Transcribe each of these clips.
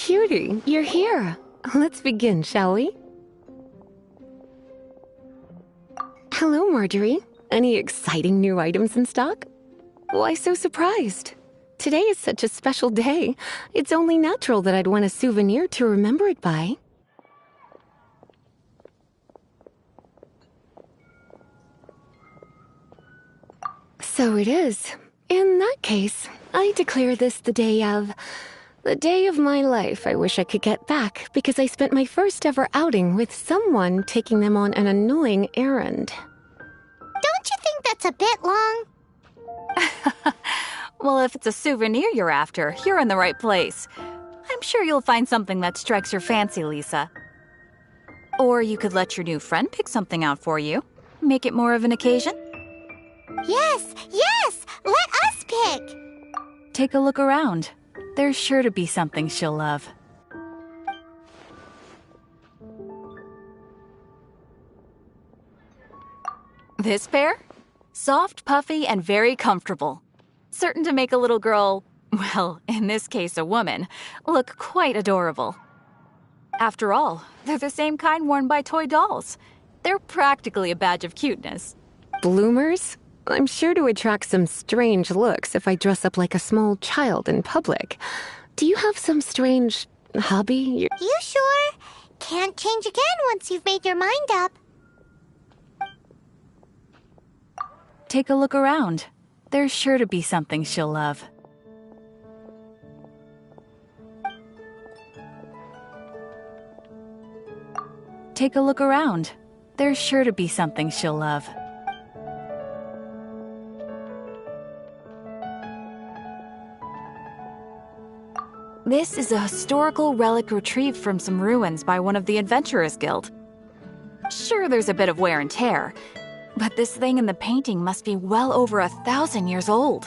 Cutie, you're here. Let's begin, shall we? Hello, Marjorie. Any exciting new items in stock? Why so surprised? Today is such a special day. It's only natural that I'd want a souvenir to remember it by. So it is. In that case, I declare this the day of my life I wish I could get back because I spent my first ever outing with someone taking them on an annoying errand. Don't you think that's a bit long? Well, if it's a souvenir you're after, you're in the right place. I'm sure you'll find something that strikes your fancy, Lisa. Or you could let your new friend pick something out for you. Make it more of an occasion. Yes, yes! Let us pick! Take a look around. There's sure to be something she'll love. This pair? Soft, puffy, and very comfortable. Certain to make a little girl, well, in this case a woman, look quite adorable. After all, they're the same kind worn by toy dolls. They're practically a badge of cuteness. Bloomers? I'm sure to attract some strange looks if I dress up like a small child in public. Do you have some strange hobby? You sure? Can't change again once you've made your mind up. Take a look around. There's sure to be something she'll love. Take a look around. There's sure to be something she'll love. This is a historical relic retrieved from some ruins by one of the Adventurers Guild. Sure, there's a bit of wear and tear, but this thing in the painting must be well over 1,000 years old.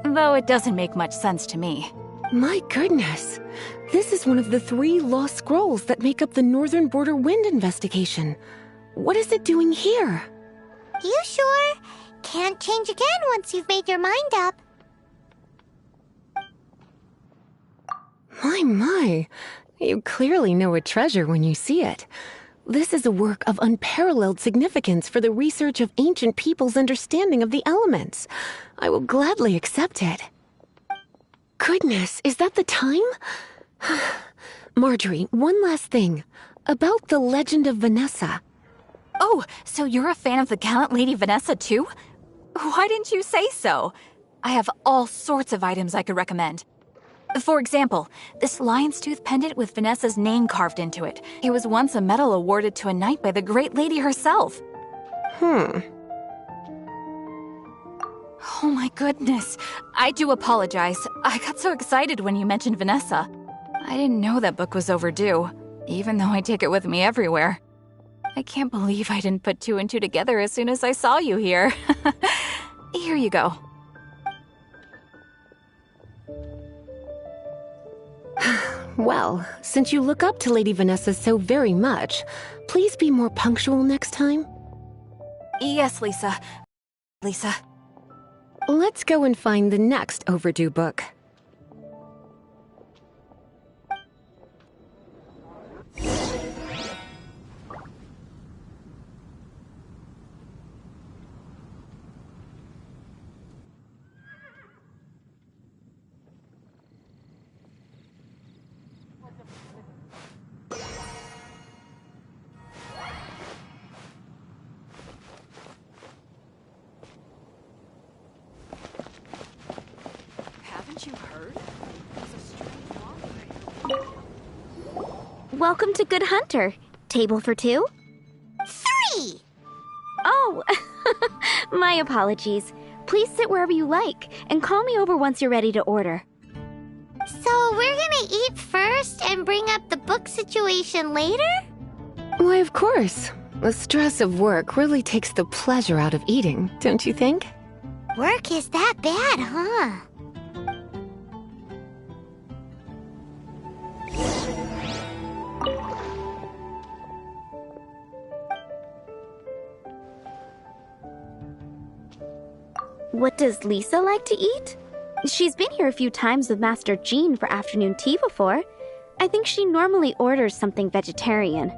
Though it doesn't make much sense to me. My goodness. This is one of the 3 lost scrolls that make up the Northern Border Wind investigation. What is it doing here? You sure? Can't change again once you've made your mind up. My. You clearly know a treasure when you see it. This is a work of unparalleled significance for the research of ancient people's understanding of the elements. I will gladly accept it. Goodness, is that the time? Marjorie, one last thing. About the legend of Vanessa. Oh, so you're a fan of the gallant Lady Vanessa too? Why didn't you say so? I have all sorts of items I could recommend. For example, this lion's tooth pendant with Vanessa's name carved into it. It was once a medal awarded to a knight by the great lady herself. Hmm. Oh my goodness. I do apologize. I got so excited when you mentioned Vanessa. I didn't know that book was overdue, even though I take it with me everywhere. I can't believe I didn't put 2 and 2 together as soon as I saw you here. Here you go. Well, since you look up to Lady Vanessa so very much, please be more punctual next time. Yes, Lisa. Lisa. Let's go and find the next overdue book. You heard? Welcome to Good Hunter. Table for 2? 3! Oh, my apologies. Please sit wherever you like, and call me over once you're ready to order. So we're gonna eat first and bring up the book situation later? Why, of course. The stress of work really takes the pleasure out of eating, don't you think? Work is that bad, huh? What does Lisa like to eat? She's been here a few times with Master Jean for afternoon tea before. I think she normally orders something vegetarian.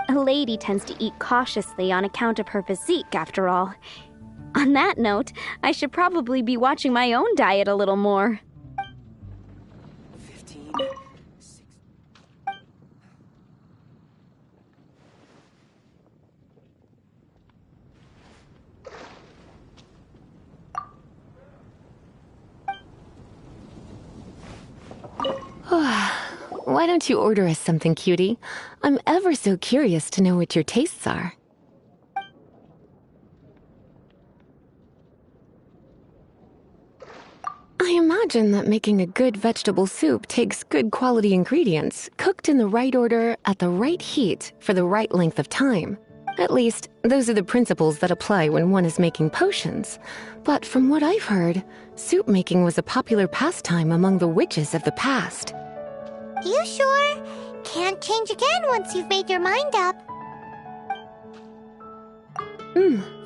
A lady tends to eat cautiously on account of her physique, after all. On that note, I should probably be watching my own diet a little more. 15, 6. Why don't you order us something, cutie? I'm ever so curious to know what your tastes are. I imagine that making a good vegetable soup takes good quality ingredients, cooked in the right order, at the right heat, for the right length of time. At least, those are the principles that apply when one is making potions. But from what I've heard, soup making was a popular pastime among the witches of the past. You sure? Can't change again once you've made your mind up.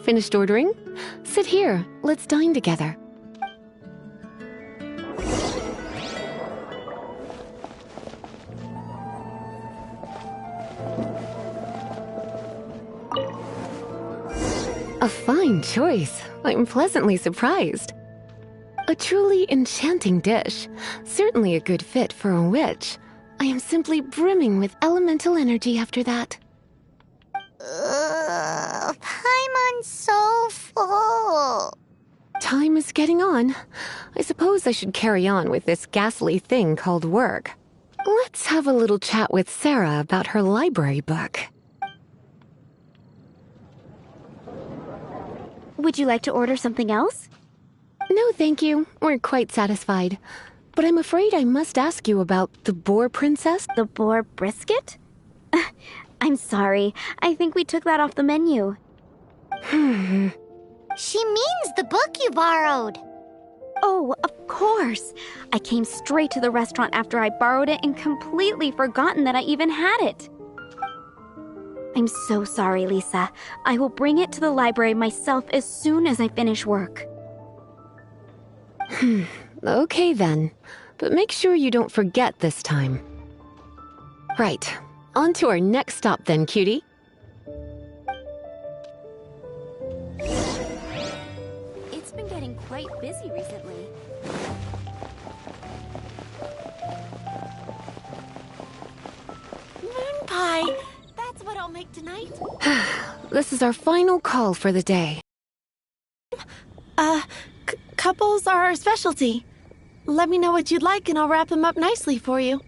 Finished ordering? Sit here, let's dine together. A fine choice. I'm pleasantly surprised. A truly enchanting dish. Certainly a good fit for a witch. I am simply brimming with elemental energy after that. Paimon's so full. Time is getting on. I suppose I should carry on with this ghastly thing called work. Let's have a little chat with Sarah about her library book. Would you like to order something else? No, thank you. We're quite satisfied. But I'm afraid I must ask you about the boar princess. The boar brisket? I'm sorry. I think we took that off the menu. She means the book you borrowed. Oh, of course. I came straight to the restaurant after I borrowed it and completely forgotten that I even had it. I'm so sorry, Lisa. I will bring it to the library myself as soon as I finish work. Okay then. But make sure you don't forget this time. Right. On to our next stop then, cutie. It's been getting quite busy recently. Moon pie. That's what I'll make tonight. This is our final call for the day. Couples are our specialty. Let me know what you'd like and I'll wrap them up nicely for you.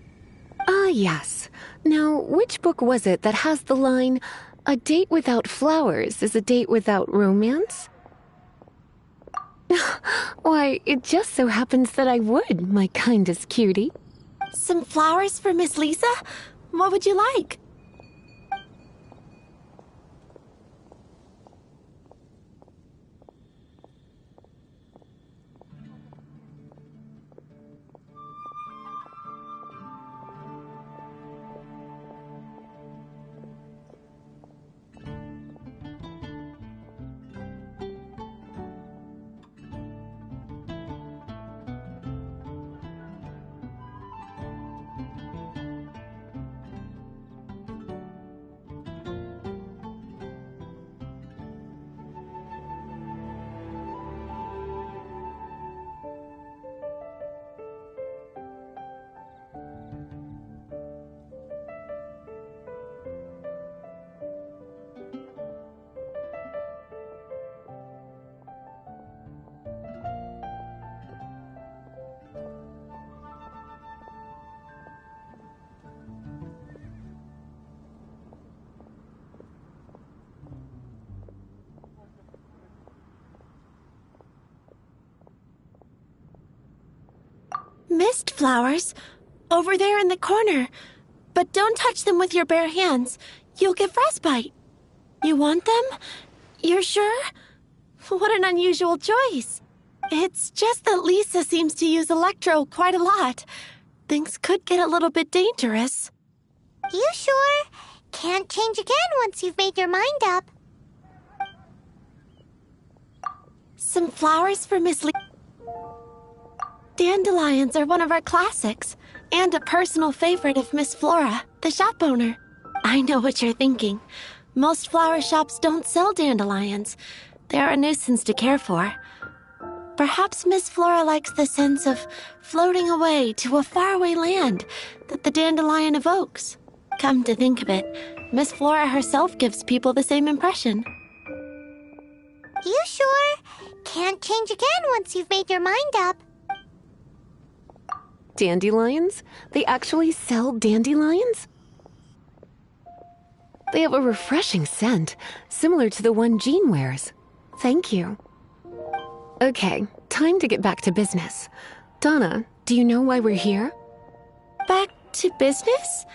Ah, yes. Now, which book was it that has the line, "A date without flowers is a date without romance"? Why, it just so happens that I would, my kindest cutie. Some flowers for Miss Lisa? What would you like? Mist flowers. Over there in the corner. But don't touch them with your bare hands. You'll get frostbite. You want them? You're sure? What an unusual choice. It's just that Lisa seems to use Electro quite a lot. Things could get a little bit dangerous. You sure? Can't change again once you've made your mind up. Some flowers for Miss Lisa. Dandelions are one of our classics, and a personal favorite of Miss Flora, the shop owner. I know what you're thinking. Most flower shops don't sell dandelions. They're a nuisance to care for. Perhaps Miss Flora likes the sense of floating away to a faraway land that the dandelion evokes. Come to think of it, Miss Flora herself gives people the same impression. You sure? Can't change again once you've made your mind up. Dandelions? They actually sell dandelions? They have a refreshing scent, similar to the one Jean wears. Thank you. Okay, time to get back to business. Donna, do you know why we're here? Back to business?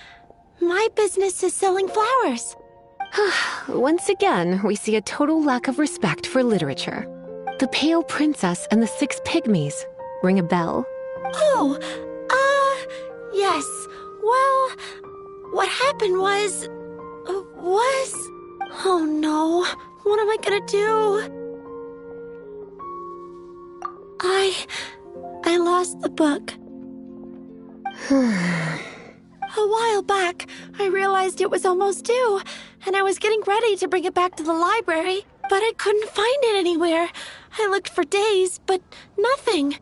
My business is selling flowers. Once again, we see a total lack of respect for literature. The Pale Princess and the Six Pygmies. Ring a bell? Oh, yes. Well, what happened was... Oh no, what am I gonna do? I lost the book. A while back, I realized it was almost due, and I was getting ready to bring it back to the library, but I couldn't find it anywhere. I looked for days, but nothing.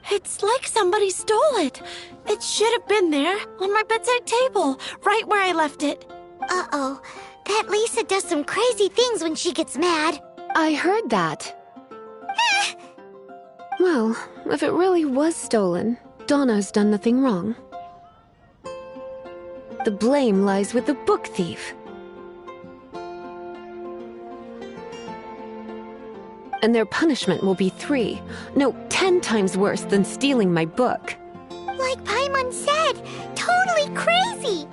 It's like somebody stole it. It should have been there, on my bedside table, right where I left it. Uh-oh. That Lisa does some crazy things when she gets mad. I heard that. Well, if it really was stolen, Donna's done nothing wrong. The blame lies with the book thief. And their punishment will be 10 times worse than stealing my book. Like Paimon said, totally crazy.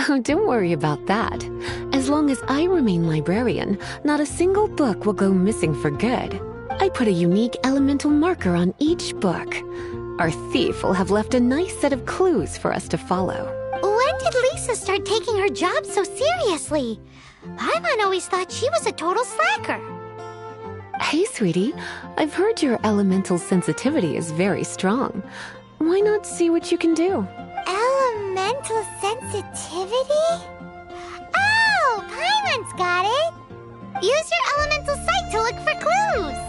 Oh, don't worry about that. As long as I remain librarian, not a single book will go missing for good. I put a unique elemental marker on each book. Our thief will have left a nice set of clues for us to follow. When did Lisa start taking her job so seriously? Paimon always thought she was a total slacker. Hey, sweetie, I've heard your elemental sensitivity is very strong. Why not see what you can do? Elemental sensitivity? Oh, Paimon's got it! Use your elemental sight to look for clues!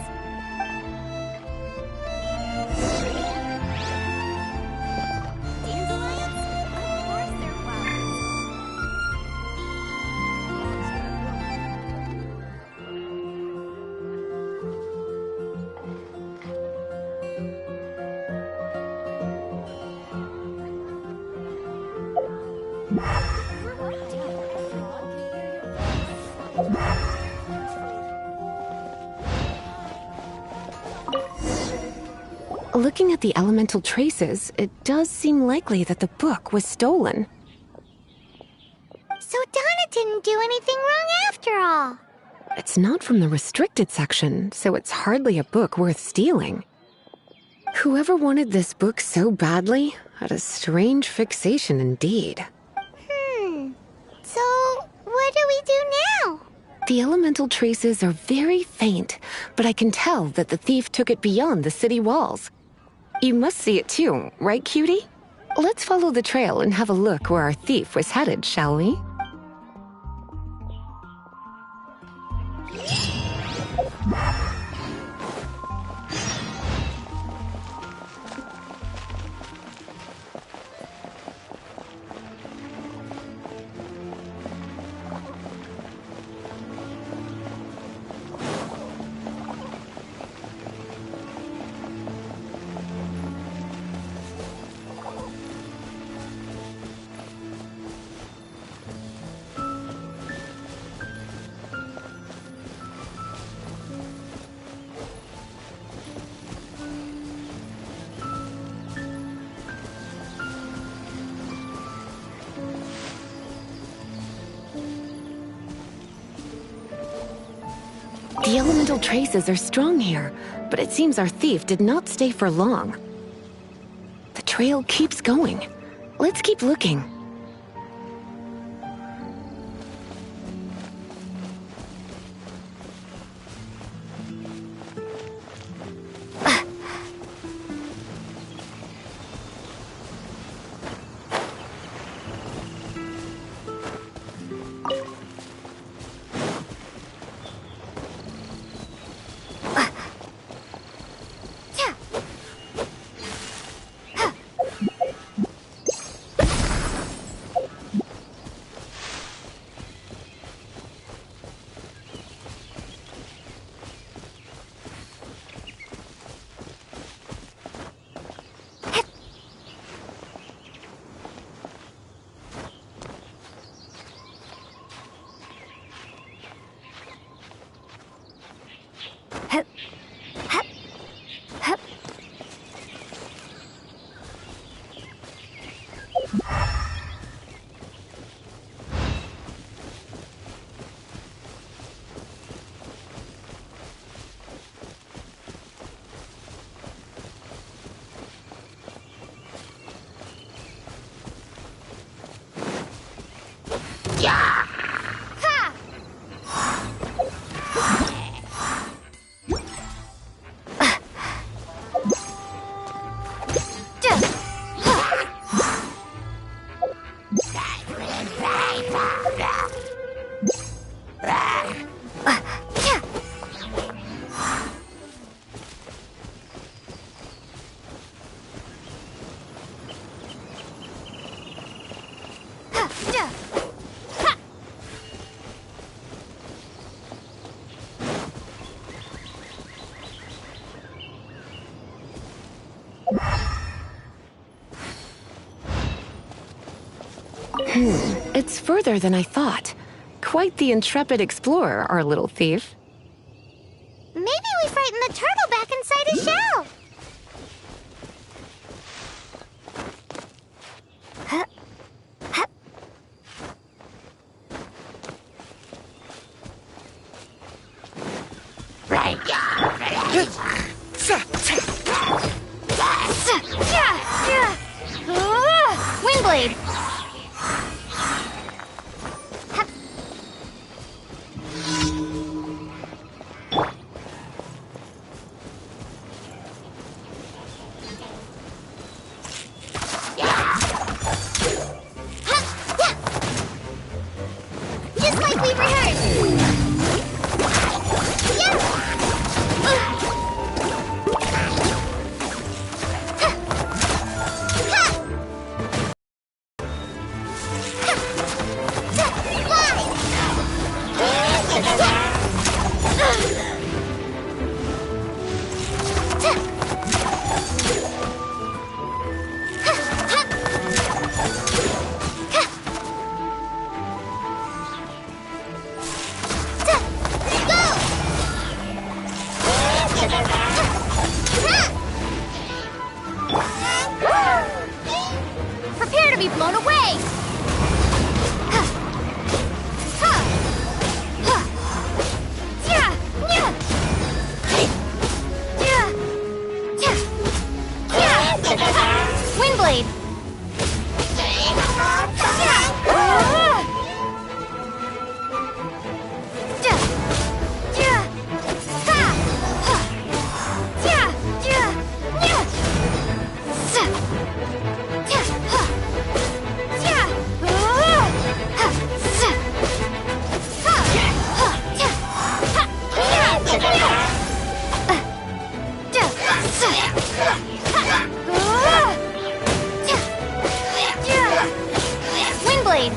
Looking at the elemental traces, it does seem likely that the book was stolen. So Donna didn't do anything wrong after all. It's not from the restricted section, so it's hardly a book worth stealing. Whoever wanted this book so badly had a strange fixation indeed. So what do we do now? The elemental traces are very faint, but I can tell that the thief took it beyond the city walls. You must see it too, right, cutie? Let's follow the trail and have a look where our thief was headed, shall we? The elemental traces are strong here, but it seems our thief did not stay for long. The trail keeps going. Let's keep looking. It's further than I thought. Quite the intrepid explorer, our little thief. Maybe we frightened the turtle back inside his shell. Windblade! Just like we rehearsed. Prepare to be blown away! Windblade! Windblade!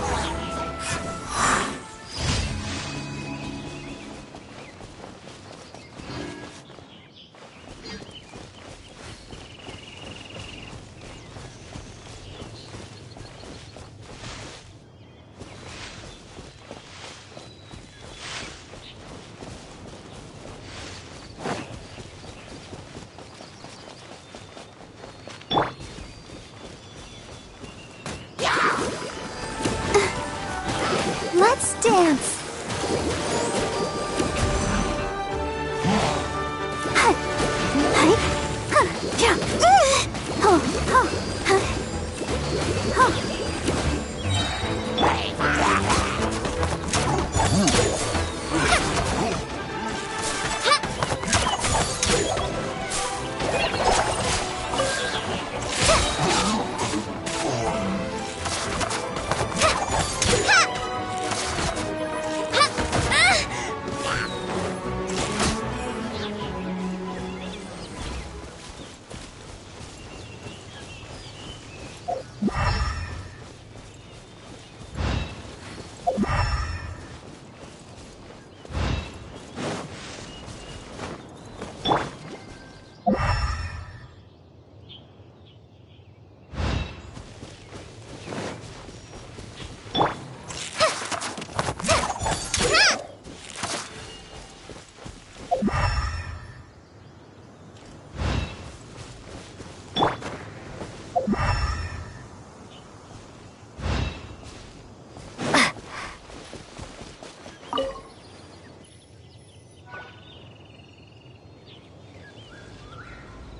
Let's dance.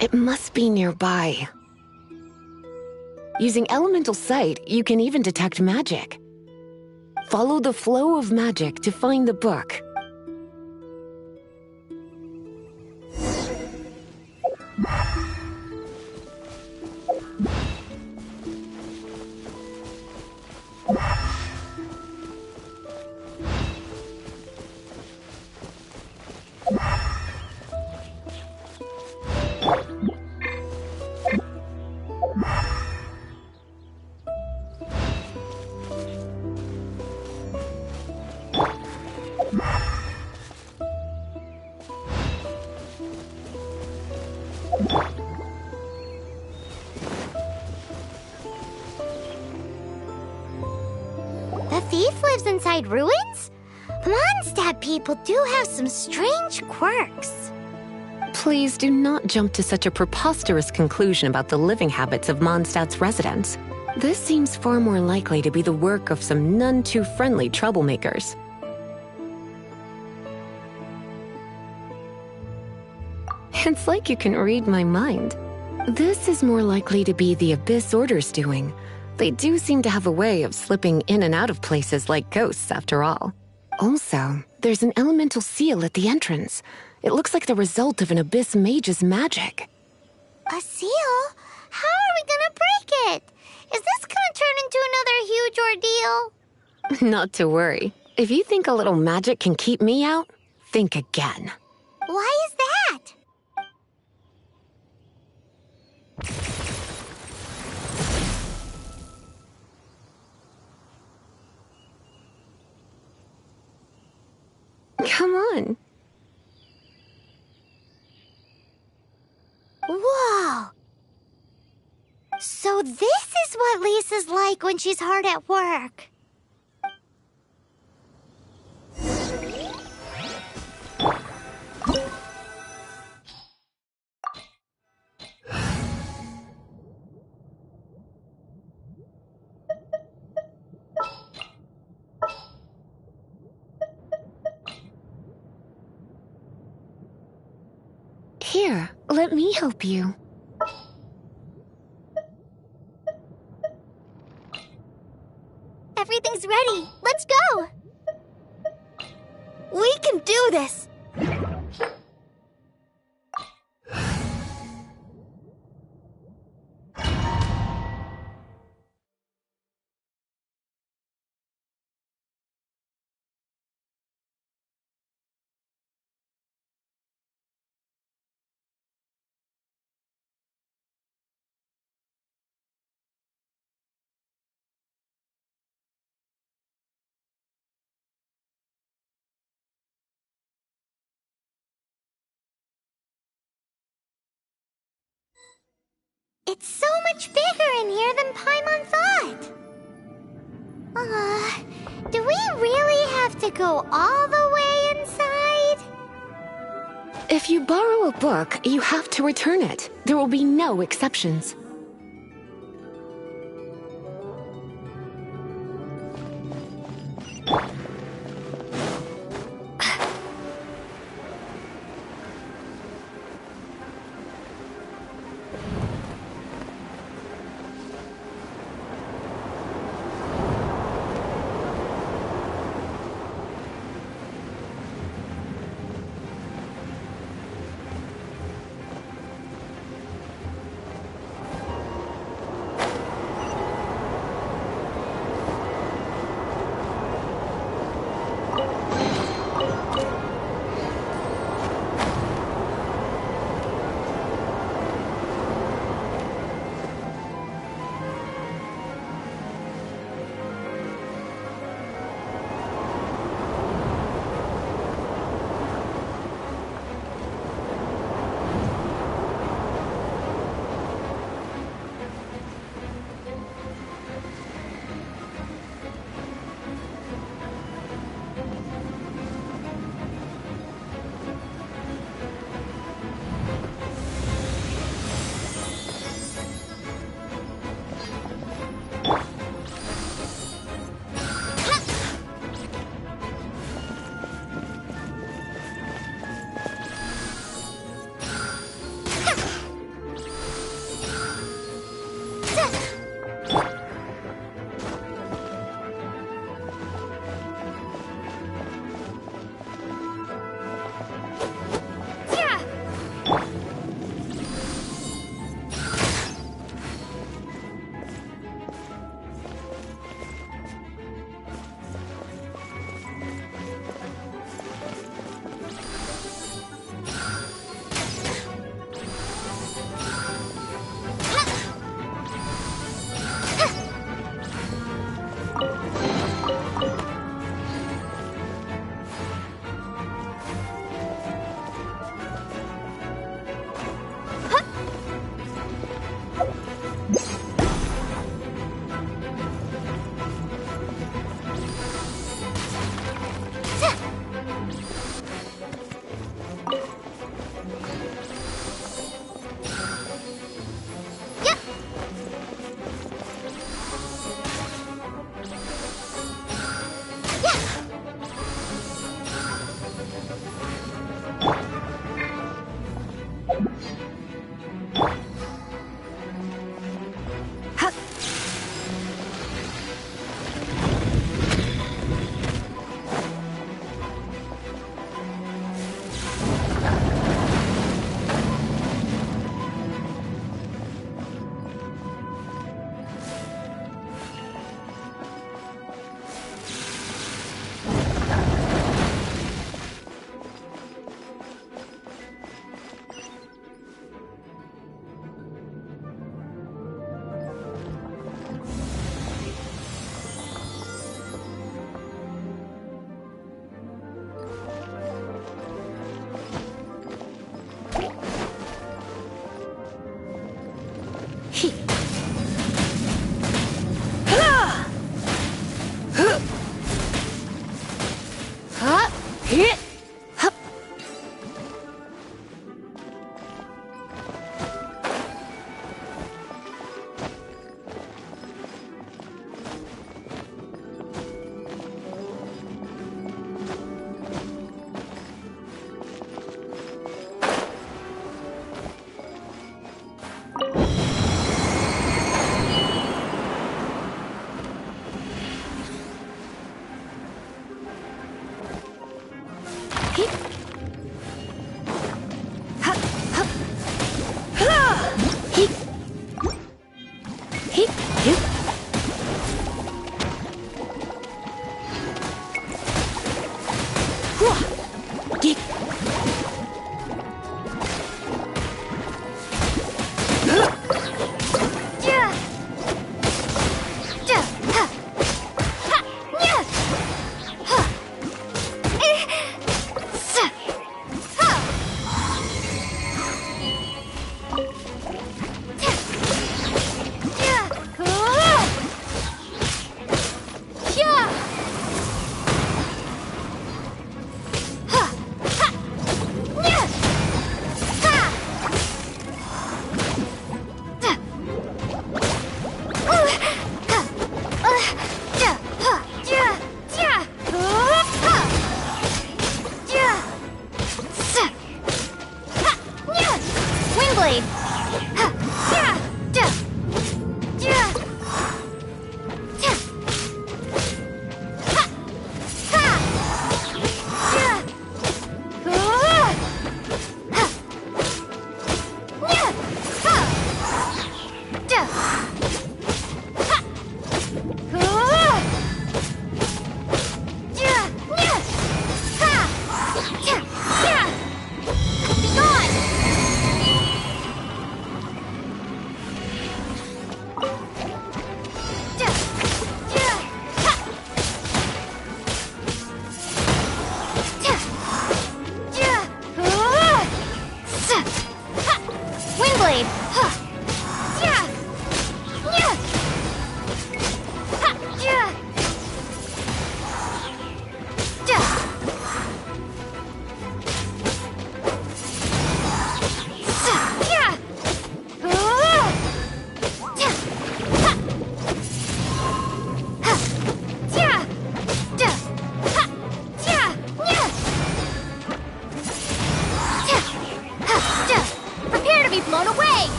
It must be nearby. Using elemental sight, you can even detect magic. Follow the flow of magic to find the book. thief lives inside ruins? Mondstadt people do have some strange quirks. Please do not jump to such a preposterous conclusion about the living habits of Mondstadt's residents. This seems far more likely to be the work of some none-too-friendly troublemakers. It's like you can read my mind. This is more likely to be the Abyss Order's doing. They do seem to have a way of slipping in and out of places like ghosts, after all. Also, there's an elemental seal at the entrance. It looks like the result of an Abyss mage's magic. A seal? How are we gonna break it? Is this gonna turn into another huge ordeal? Not to worry. If you think a little magic can keep me out, think again. Why is that? Come on. Whoa! So this is what Lisa's like when she's hard at work. Here, let me help you. Everything's ready. Let's go. We can do this. It's so much bigger in here than Paimon thought. Do we really have to go all the way inside? If you borrow a book, you have to return it. There will be no exceptions.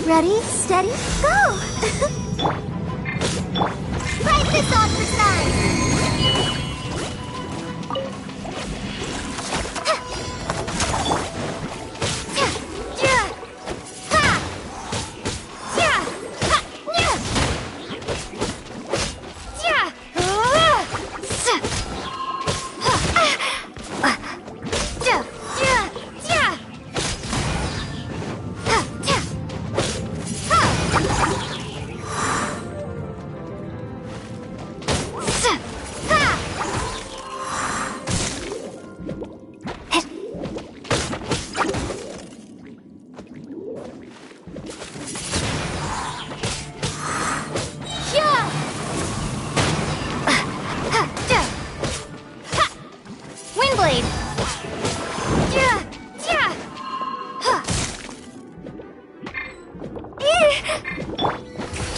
Ready, steady, go! Light this on for size!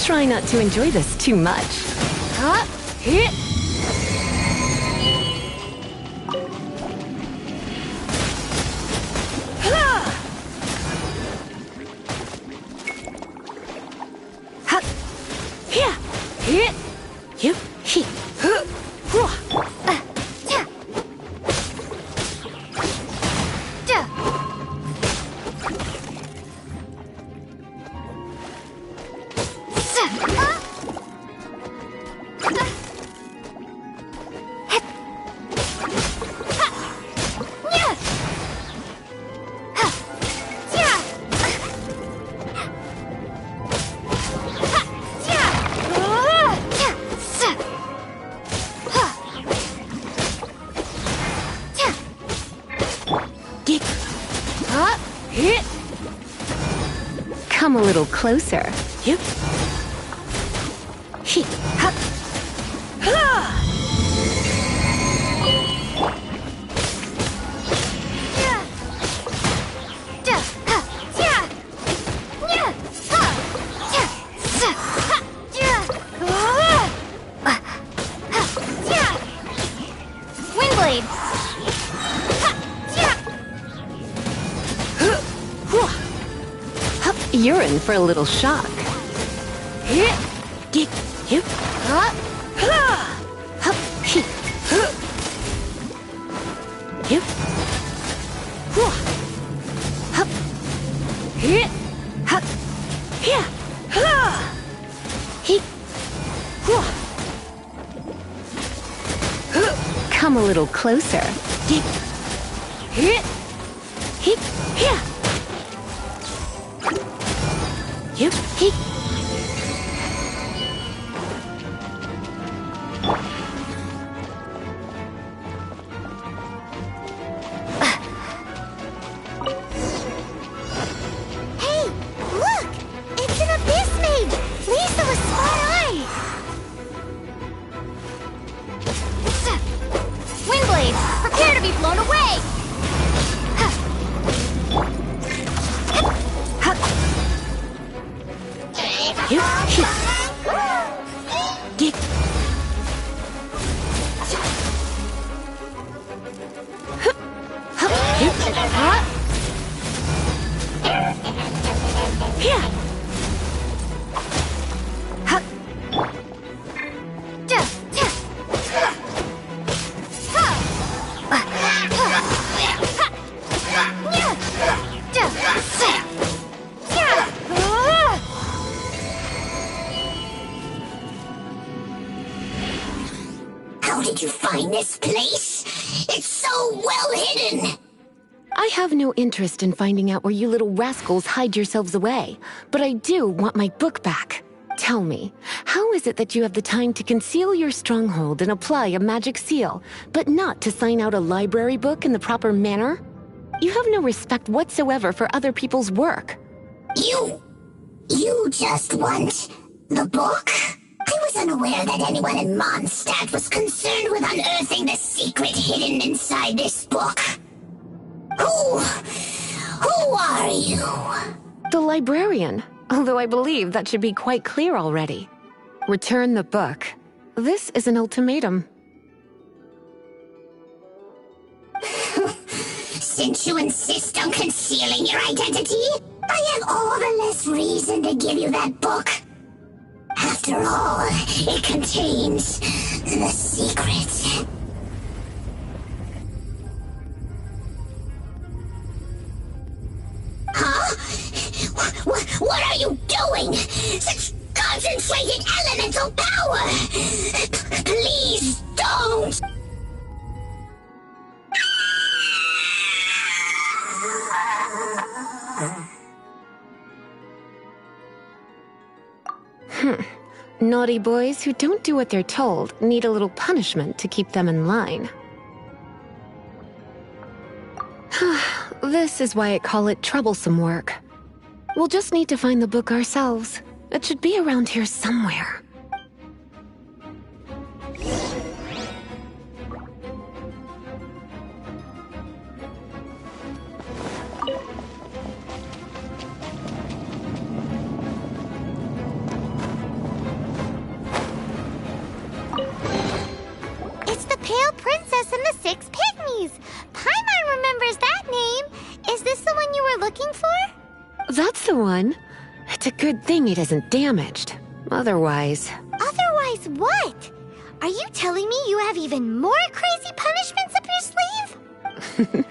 Try not to enjoy this too much. Hit! little closer. Yep. He, ha, ha! Windblade! You're in for a little shock. Yep. Yep. Yep. Come a little closer. Yep. Hey, look! It's an abyss maid! Lisa with smart eye! Windblade, prepare to be blown away! How did you find this place? It's so well hidden! I have no interest in finding out where you little rascals hide yourselves away, but I do want my book back. Tell me, how is it that you have the time to conceal your stronghold and apply a magic seal, but not to sign out a library book in the proper manner? You have no respect whatsoever for other people's work. You just want the book? I was unaware that anyone in Mondstadt was concerned with unearthing the secret hidden inside this book. Who are you? The librarian, although I believe that should be quite clear already. Return the book. This is an ultimatum. Since you insist on concealing your identity, I have all the less reason to give you that book. After all, it contains the secret. Huh? What are you doing? Such concentrated elemental power! Please don't! Naughty boys who don't do what they're told need a little punishment to keep them in line. This is why I call it troublesome work. We'll just need to find the book ourselves. It should be around here somewhere. It's the Pale Princess and the Six Pygmies! Paimon remembers that name! Is this the one you were looking for? That's the one. It's a good thing it isn't damaged. Otherwise... Otherwise what? Are you telling me you have even more crazy punishments up your sleeve?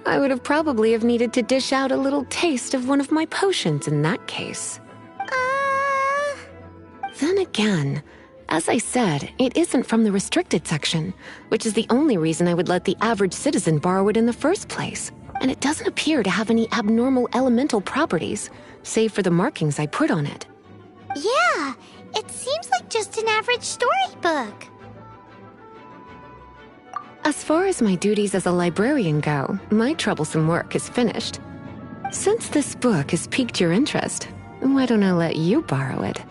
I would have probably have needed to dish out a little taste of one of my potions in that case. Then again, as I said, it isn't from the restricted section, which is the only reason I would let the average citizen borrow it in the first place. And it doesn't appear to have any abnormal elemental properties, save for the markings I put on it. Yeah, it seems like just an average storybook. As far as my duties as a librarian go, my troublesome work is finished. Since this book has piqued your interest, Why don't I let you borrow it?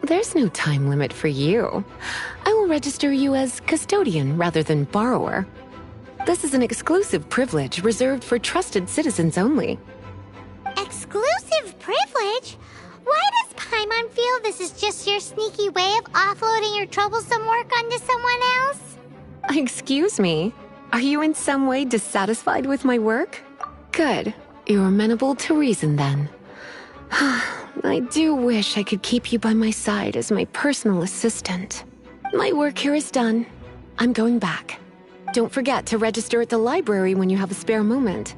There's no time limit for you. I will register you as custodian rather than borrower. This is an exclusive privilege reserved for trusted citizens only. Exclusive privilege? Why does Paimon feel this is just your sneaky way of offloading your troublesome work onto someone else? Excuse me, are you in some way dissatisfied with my work? Good, you're amenable to reason then. I do wish I could keep you by my side as my personal assistant. My work here is done. I'm going back. Don't forget to register at the library when you have a spare moment.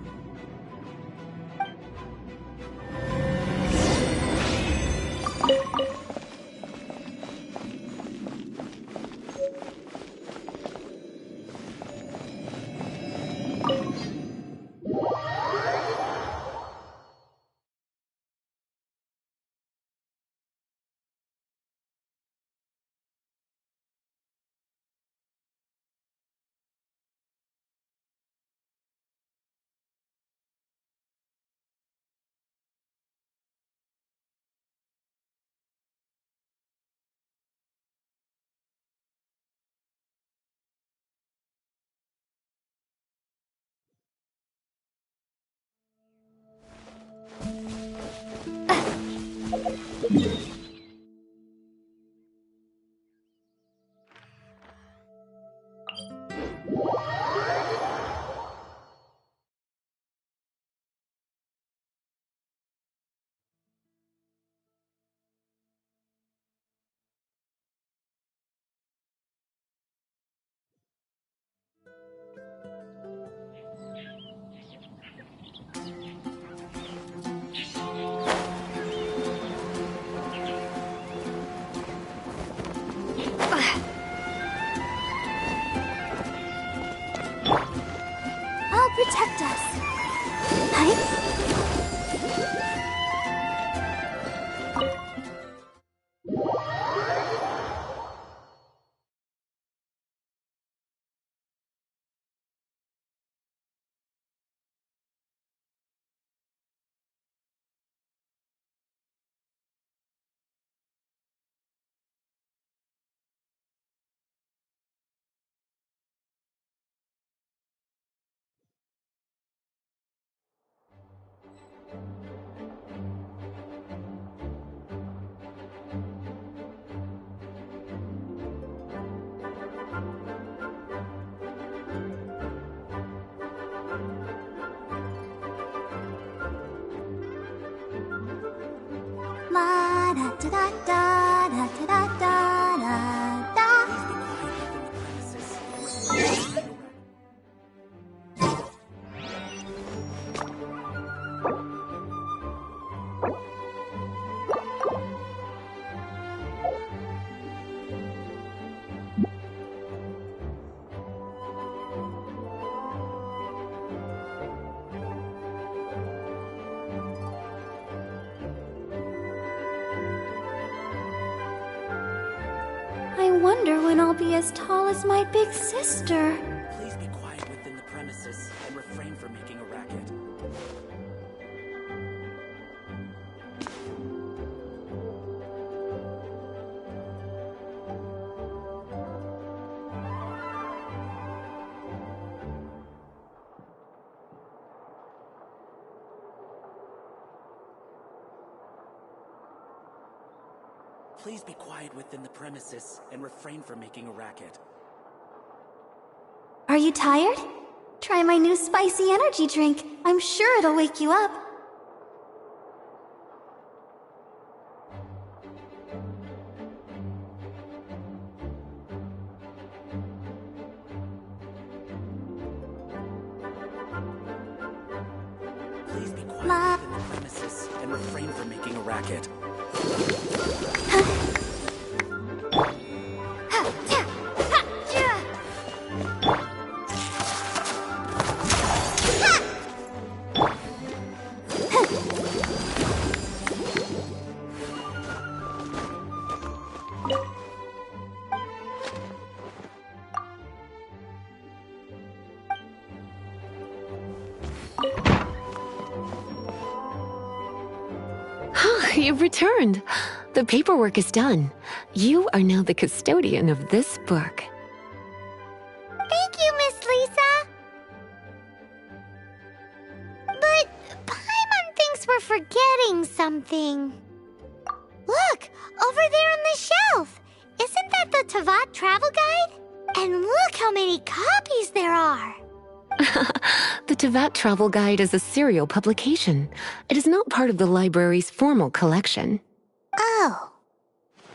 I'll protect us. Huh? La da da da da da da da da da. I wonder when I'll be as tall as my big sister. Please be quiet within the premises and refrain from making a racket. Please be quiet within the premises and refrain from making a racket. Are you tired? Try my new spicy energy drink. I'm sure it'll wake you up. Please be quiet within the premises and refrain from making a racket. You've returned. The paperwork is done. You are now the custodian of this book. Thank you, Miss Lisa. But Paimon thinks we're forgetting something. Look, over there on the shelf. Isn't that the Teyvat travel guide? And look how many copies there are. The Teyvat Travel Guide is a serial publication. It is not part of the library's formal collection. Oh.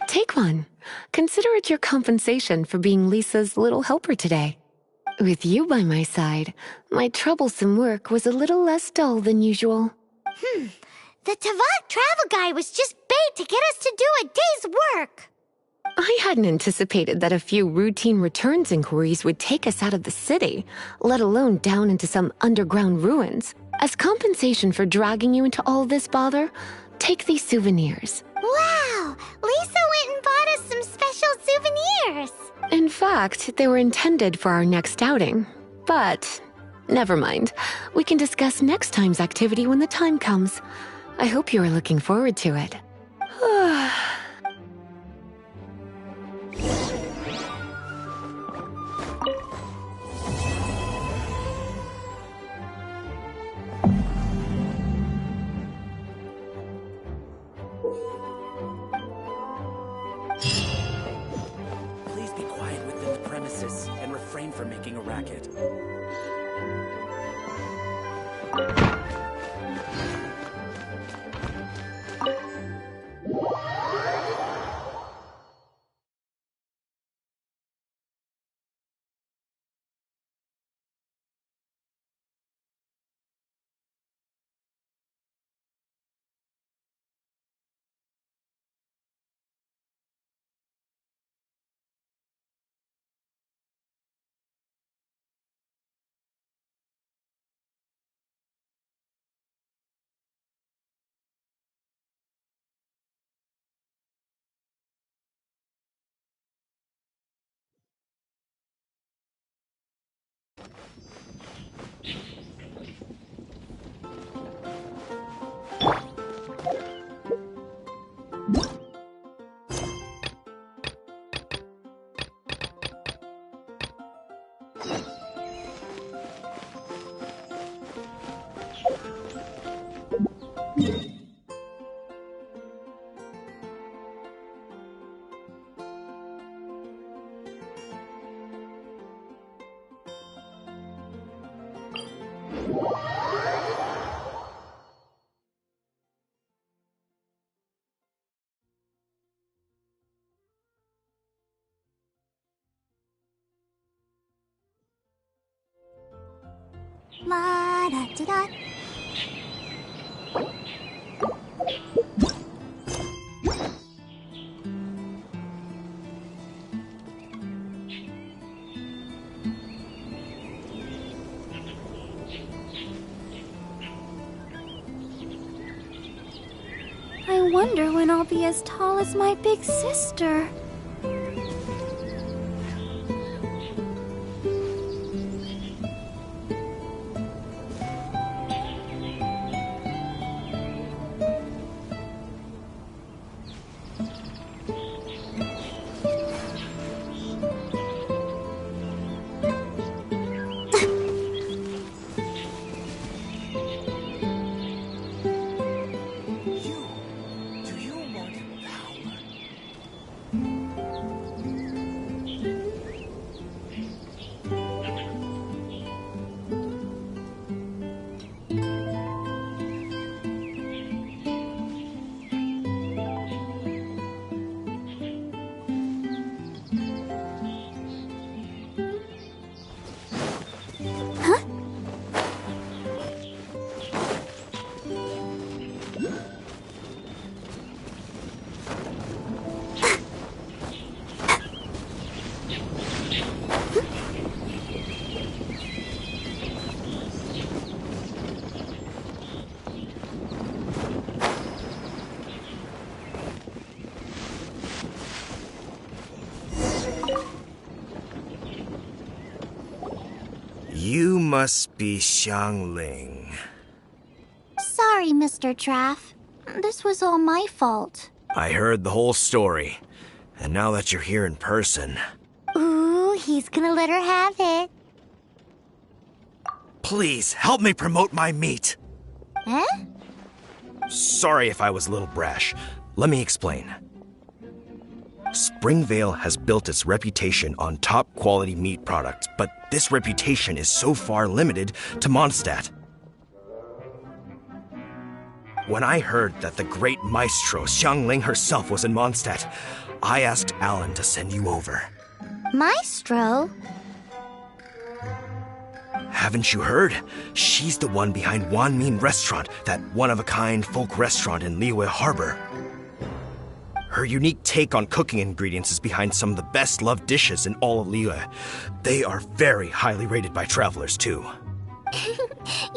Take one. Consider it your compensation for being Lisa's little helper today. With you by my side, my troublesome work was a little less dull than usual. The Teyvat travel guide was just bait to get us to do a day's work. I hadn't anticipated that a few routine returns inquiries would take us out of the city, let alone down into some underground ruins. As compensation for dragging you into all this bother, take these souvenirs. Wow! Lisa went and bought us some special souvenirs. In fact, they were intended for our next outing. But never mind. We can discuss next time's activity when the time comes. I hope you are looking forward to it. Please be quiet within the premises and refrain from making a racket. La da da da. I wonder when I'll be as tall as my big sister. Do you want power? You must be Xiangling. Sorry, Mr. Traff. This was all my fault. I heard the whole story. And now that you're here in person... Ooh, he's gonna let her have it. Please, help me promote my meat. Huh? Sorry if I was a little brash. Let me explain. Springvale has built its reputation on top-quality meat products, but this reputation is so far limited to Mondstadt. When I heard that the great maestro Xiangling herself was in Mondstadt, I asked Alan to send you over. Maestro? Haven't you heard? She's the one behind Wanmin Restaurant, that one-of-a-kind folk restaurant in Liyue Harbor. Her unique take on cooking ingredients is behind some of the best-loved dishes in all of Liyue. They are very highly rated by travelers, too.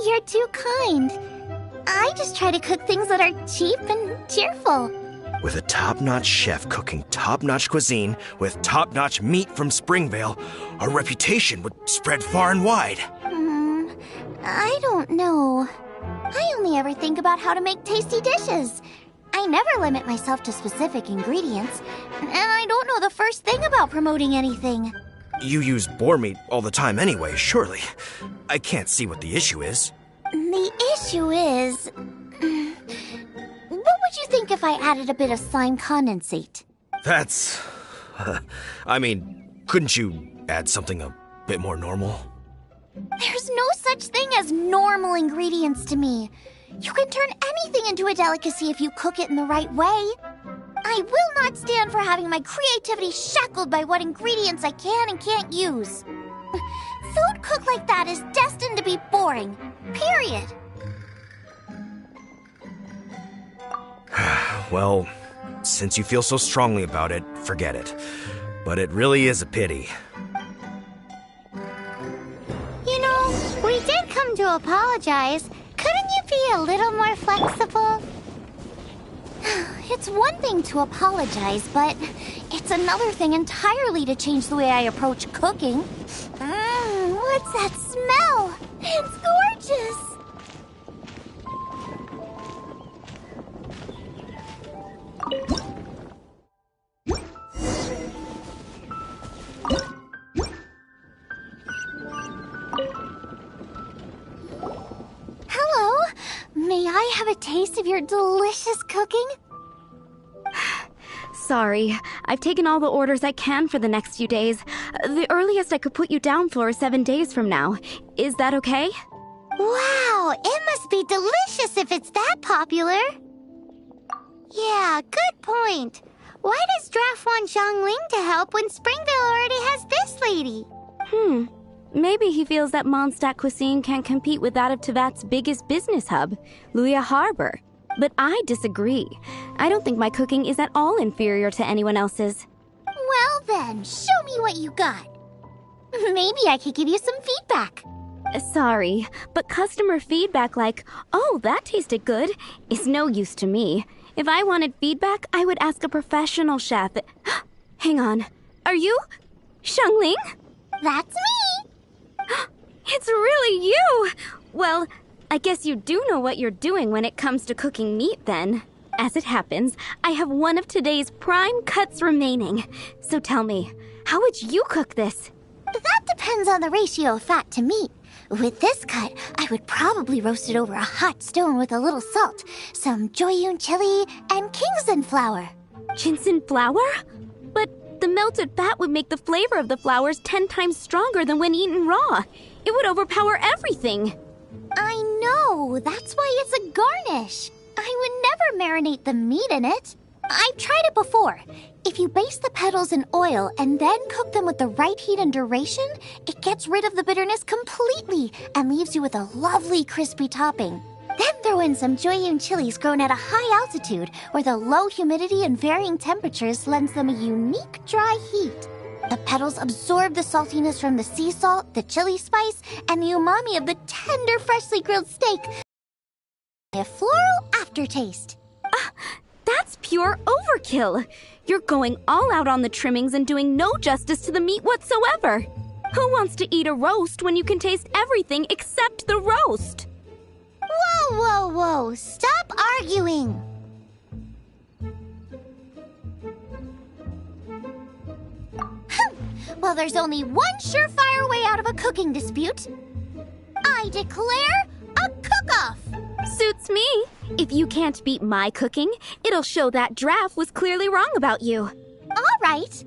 You're too kind. I just try to cook things that are cheap and cheerful. With a top-notch chef cooking top-notch cuisine with top-notch meat from Springvale, our reputation would spread far and wide. I don't know. I only ever think about how to make tasty dishes. I never limit myself to specific ingredients, and I don't know the first thing about promoting anything. You use boar meat all the time anyway, surely. I can't see what the issue is. The issue is... What would you think if I added a bit of slime condensate? That's... I mean, couldn't you add something a bit more normal? There's no such thing as normal ingredients to me. You can turn anything into a delicacy if you cook it in the right way. I will not stand for having my creativity shackled by what ingredients I can and can't use. Food cooked like that is destined to be boring. Period. Well, since you feel so strongly about it, forget it. But it really is a pity. You know, we did come to apologize. Couldn't you be a little more flexible? It's one thing to apologize, but it's another thing entirely to change the way I approach cooking. What's that smell? It's gorgeous! Hello? May I have a taste of your delicious cooking? Sorry, I've taken all the orders I can for the next few days. The earliest I could put you down for is 7 days from now. Is that okay? Wow, it must be delicious if it's that popular. Yeah, good point. Why does Draft want Xiangling to help when Springvale already has this lady? Maybe he feels that Mondstadt cuisine can compete with that of Tevat's biggest business hub, Liyue Harbor. But I disagree. I don't think my cooking is at all inferior to anyone else's. Well then, show me what you got. Maybe I could give you some feedback. Sorry, but customer feedback like, "Oh, that tasted good," is no use to me. If I wanted feedback, I would ask a professional chef. Hang on. Are you Xiangling? That's me. It's really you! Well, I guess you do know what you're doing when it comes to cooking meat then. As it happens, I have one of today's prime cuts remaining. So tell me, how would you cook this? That depends on the ratio of fat to meat. With this cut, I would probably roast it over a hot stone with a little salt, some joyun chili, and Kingston flour. Ginseng flour? But the melted fat would make the flavor of the flowers 10 times stronger than when eaten raw. It would overpower everything. I know, that's why it's a garnish. I would never marinate the meat in it. I've tried it before. If you baste the petals in oil and then cook them with the right heat and duration, it gets rid of the bitterness completely and leaves you with a lovely crispy topping. Then throw in some joyun chilies grown at a high altitude where the low humidity and varying temperatures lends them a unique dry heat. The petals absorb the saltiness from the sea salt, the chili spice, and the umami of the tender, freshly grilled steak. A floral aftertaste. That's pure overkill. You're going all out on the trimmings and doing no justice to the meat whatsoever. Who wants to eat a roast when you can taste everything except the roast? Whoa, whoa, whoa. Stop arguing. Well, there's only one surefire way out of a cooking dispute. I declare a cook-off! Suits me. If you can't beat my cooking, it'll show that Draft was clearly wrong about you. All right.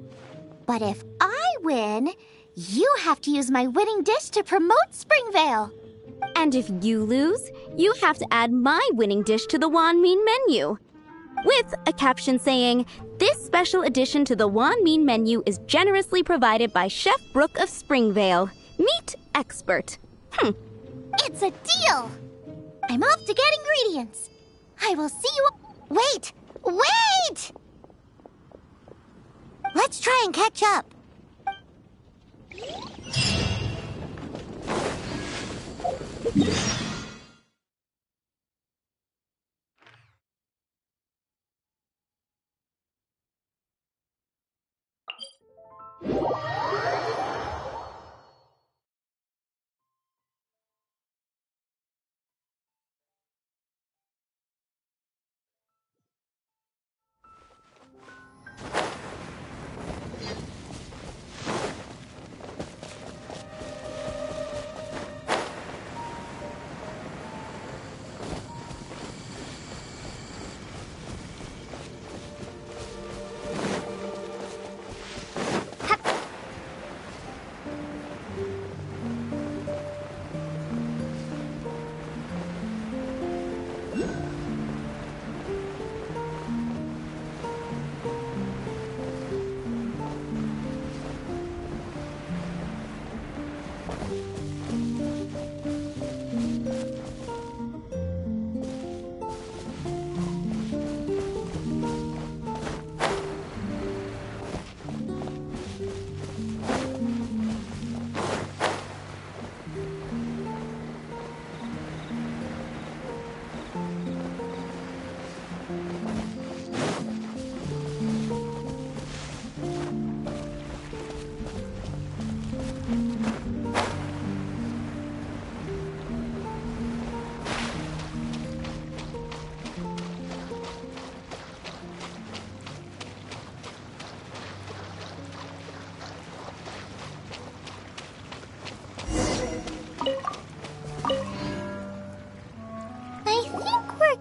But if I win, you have to use my winning dish to promote Springvale. And if you lose, you have to add my winning dish to the Wanmin menu. With a caption saying, "This special addition to the Wanmin menu is generously provided by Chef Brooke of Springvale, meat expert." It's a deal! I'm off to get ingredients. I will see you... Wait! Wait! Let's try and catch up.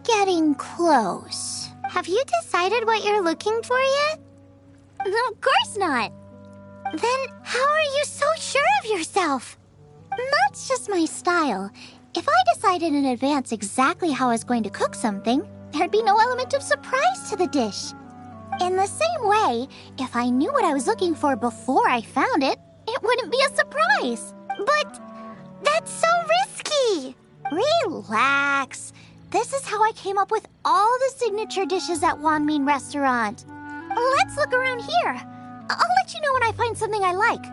Getting close. Have you decided what you're looking for yet? Of course not. Then how are you so sure of yourself? That's just my style. If I decided in advance exactly how I was going to cook something, there'd be no element of surprise to the dish. In the same way, if I knew what I was looking for before I found it, it wouldn't be a surprise. But that's so risky. Relax. This is how I came up with all the signature dishes at Wanmin Restaurant. Let's look around here. I'll let you know when I find something I like.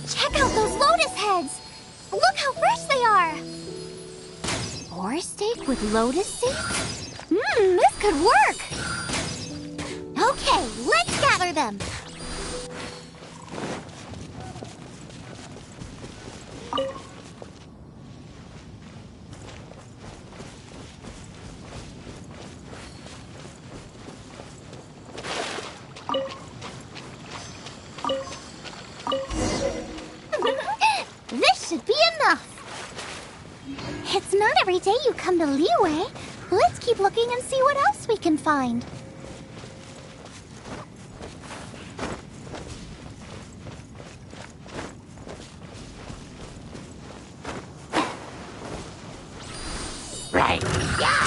Check out those lotus heads! Look how fresh they are! Boar steak with lotus seeds? This could work! Okay, let's gather them! This should be enough! It's not every day you come to Liyue. Let's keep looking and see what else we can find. Right. Yeah.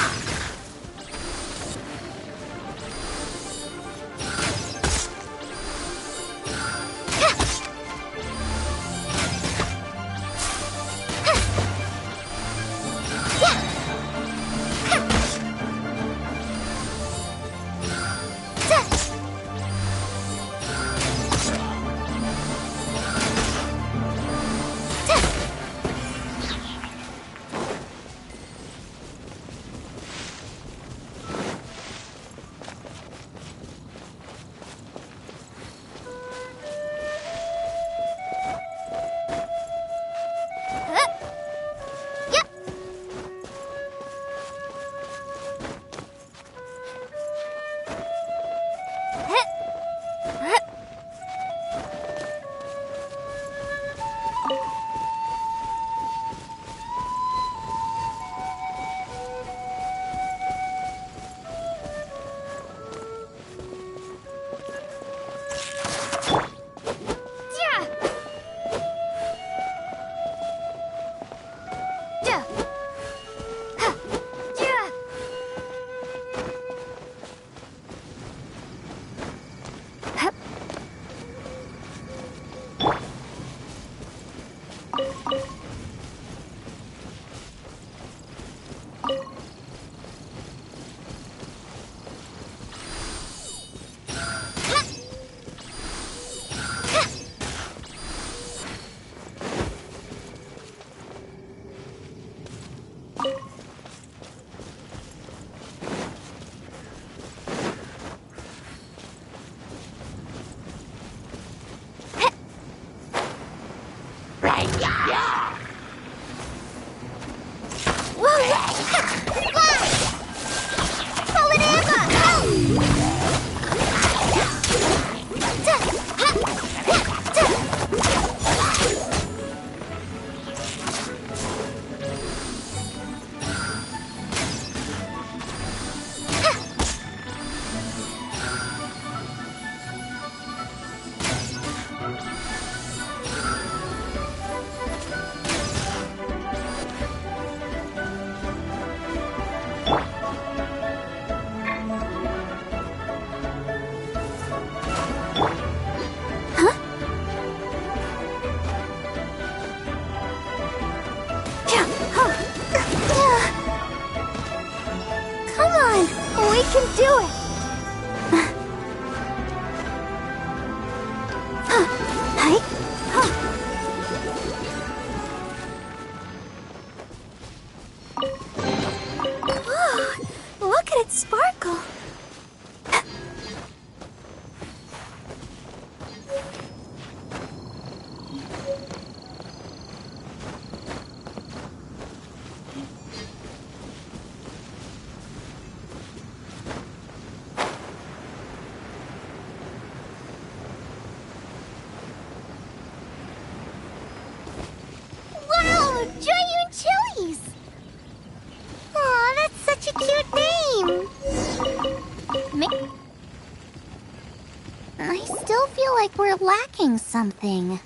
Lacking something.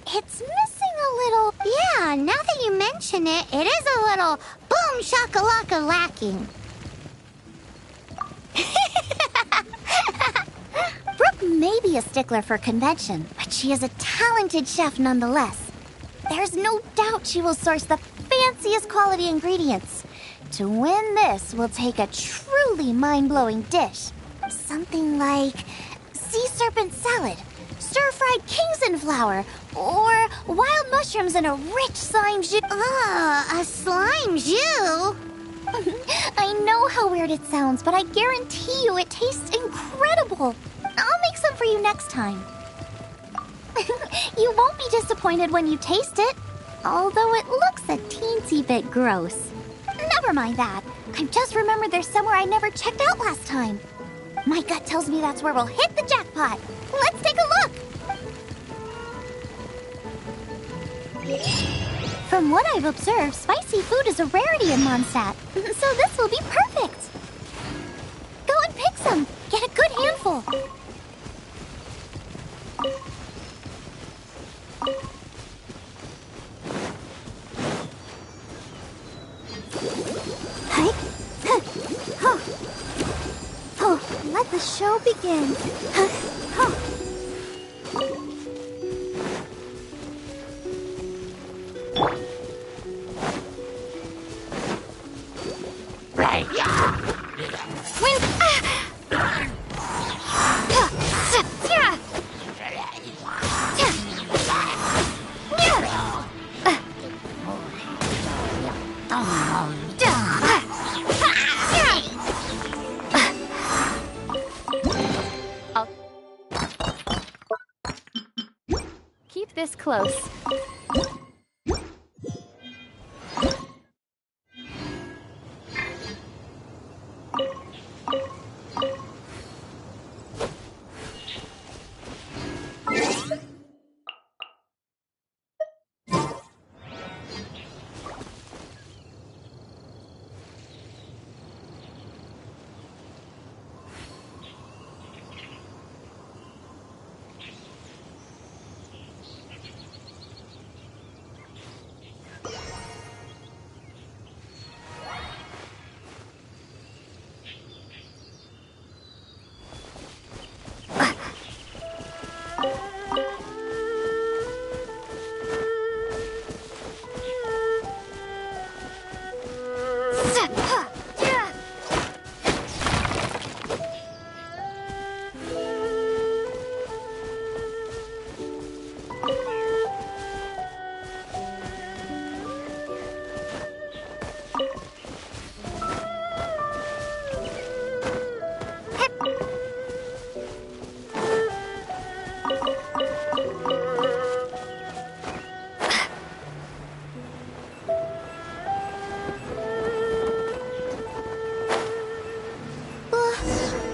It's missing a little. Yeah, now that you mention it, it is a little boom shakalaka lacking. Brooke may be a stickler for convention, but she is a talented chef nonetheless. There's no doubt she will source the fanciest quality ingredients. To win this, we'll take a truly mind-blowing dish. Something like sea serpent salad, stir-fried Kingston flour, or wild mushrooms in a rich slime jus. A slime jus? I know how weird it sounds, but I guarantee you it tastes incredible. I'll make some for you next time. You won't be disappointed when you taste it, although it looks a teensy bit gross. Never mind that. I've just remembered there's somewhere I never checked out last time. My gut tells me that's where we'll hit the jackpot. Let's take a look. From what I've observed, spicy food is a rarity in Mondstadt, so this will be perfect. Go and pick some. Get a good handful. Let the show begin. Keep this close.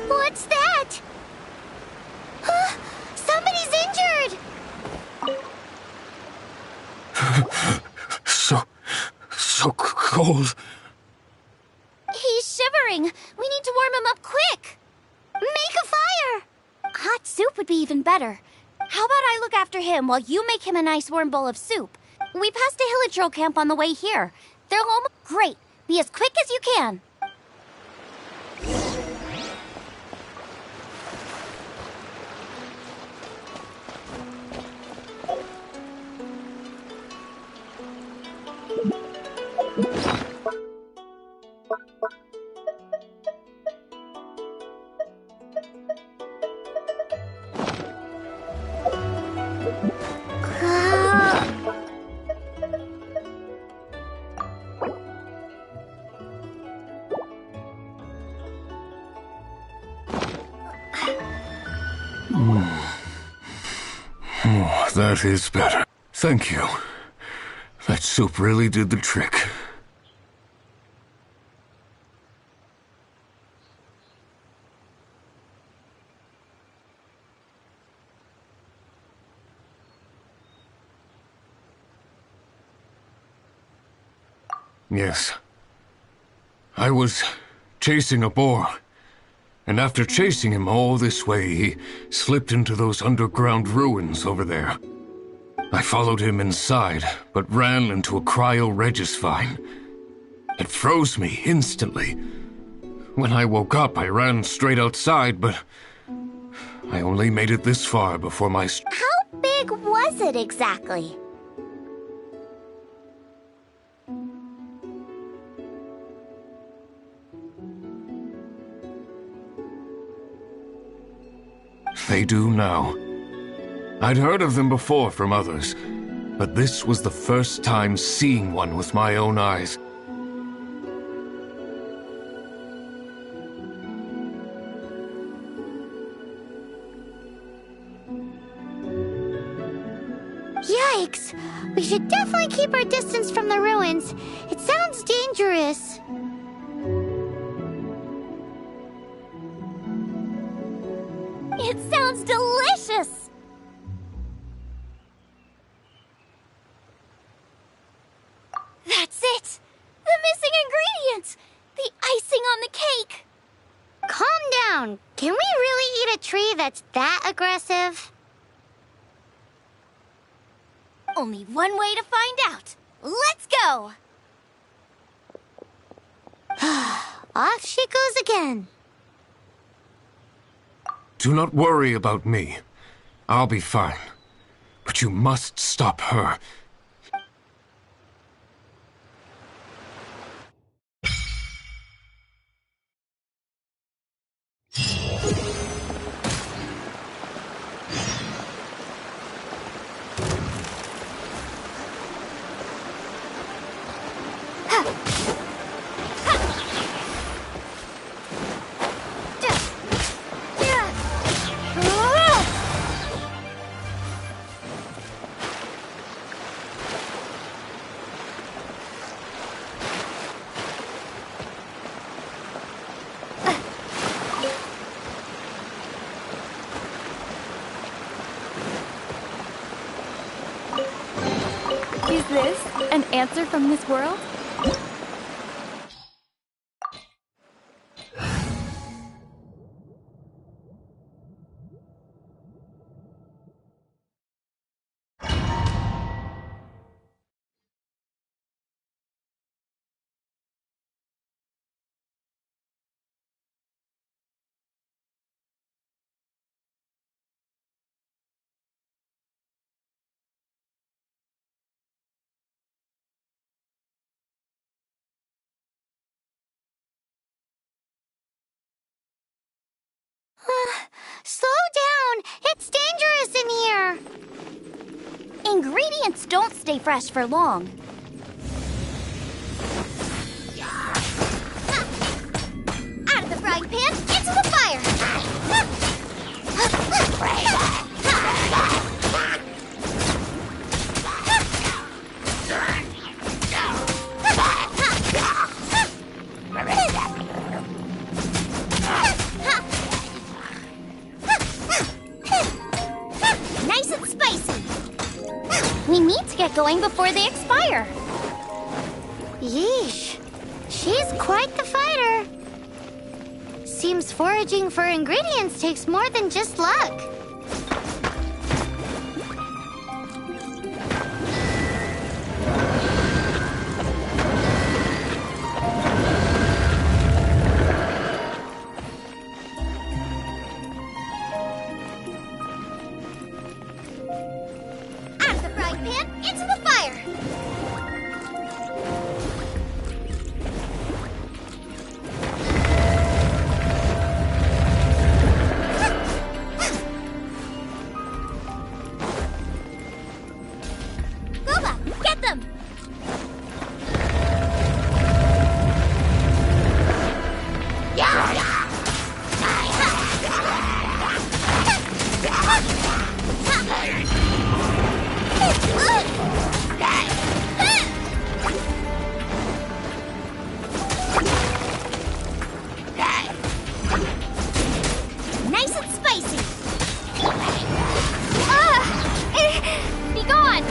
What's that? Somebody's injured! So cold. He's shivering. We need to warm him up quick. Make a fire! Hot soup would be even better. How about I look after him while you make him a nice warm bowl of soup? We passed a Hilichurl camp on the way here. They're almost great. Be as quick as you can. Oh, that is better. Thank you. That soup really did the trick. Yes. I was chasing a boar. And after chasing him all this way, he slipped into those underground ruins over there. I followed him inside, but ran into a cryo-regis vine. It froze me instantly. When I woke up, I ran straight outside, but I only made it this far before my... How big was it exactly? They do now. I'd heard of them before from others, but this was the first time seeing one with my own eyes. Yikes! We should definitely keep our distance from the ruins. It sounds dangerous. It sounds delicious! down. Can we really eat a tree that's that aggressive? Only one way to find out. Let's go! Off she goes again. Do not worry about me. I'll be fine. But you must stop her. Is this an answer from this world? Slow down! It's dangerous in here! Ingredients don't stay fresh for long. Out of the frying pan, into the fire! Nice and spicy! We need to get going before they expire. Yeesh. She's quite the fighter. Seems foraging for ingredients takes more than just luck. Out of the frying pan, into the fire! Boba, get them! Nice and spicy! Be gone!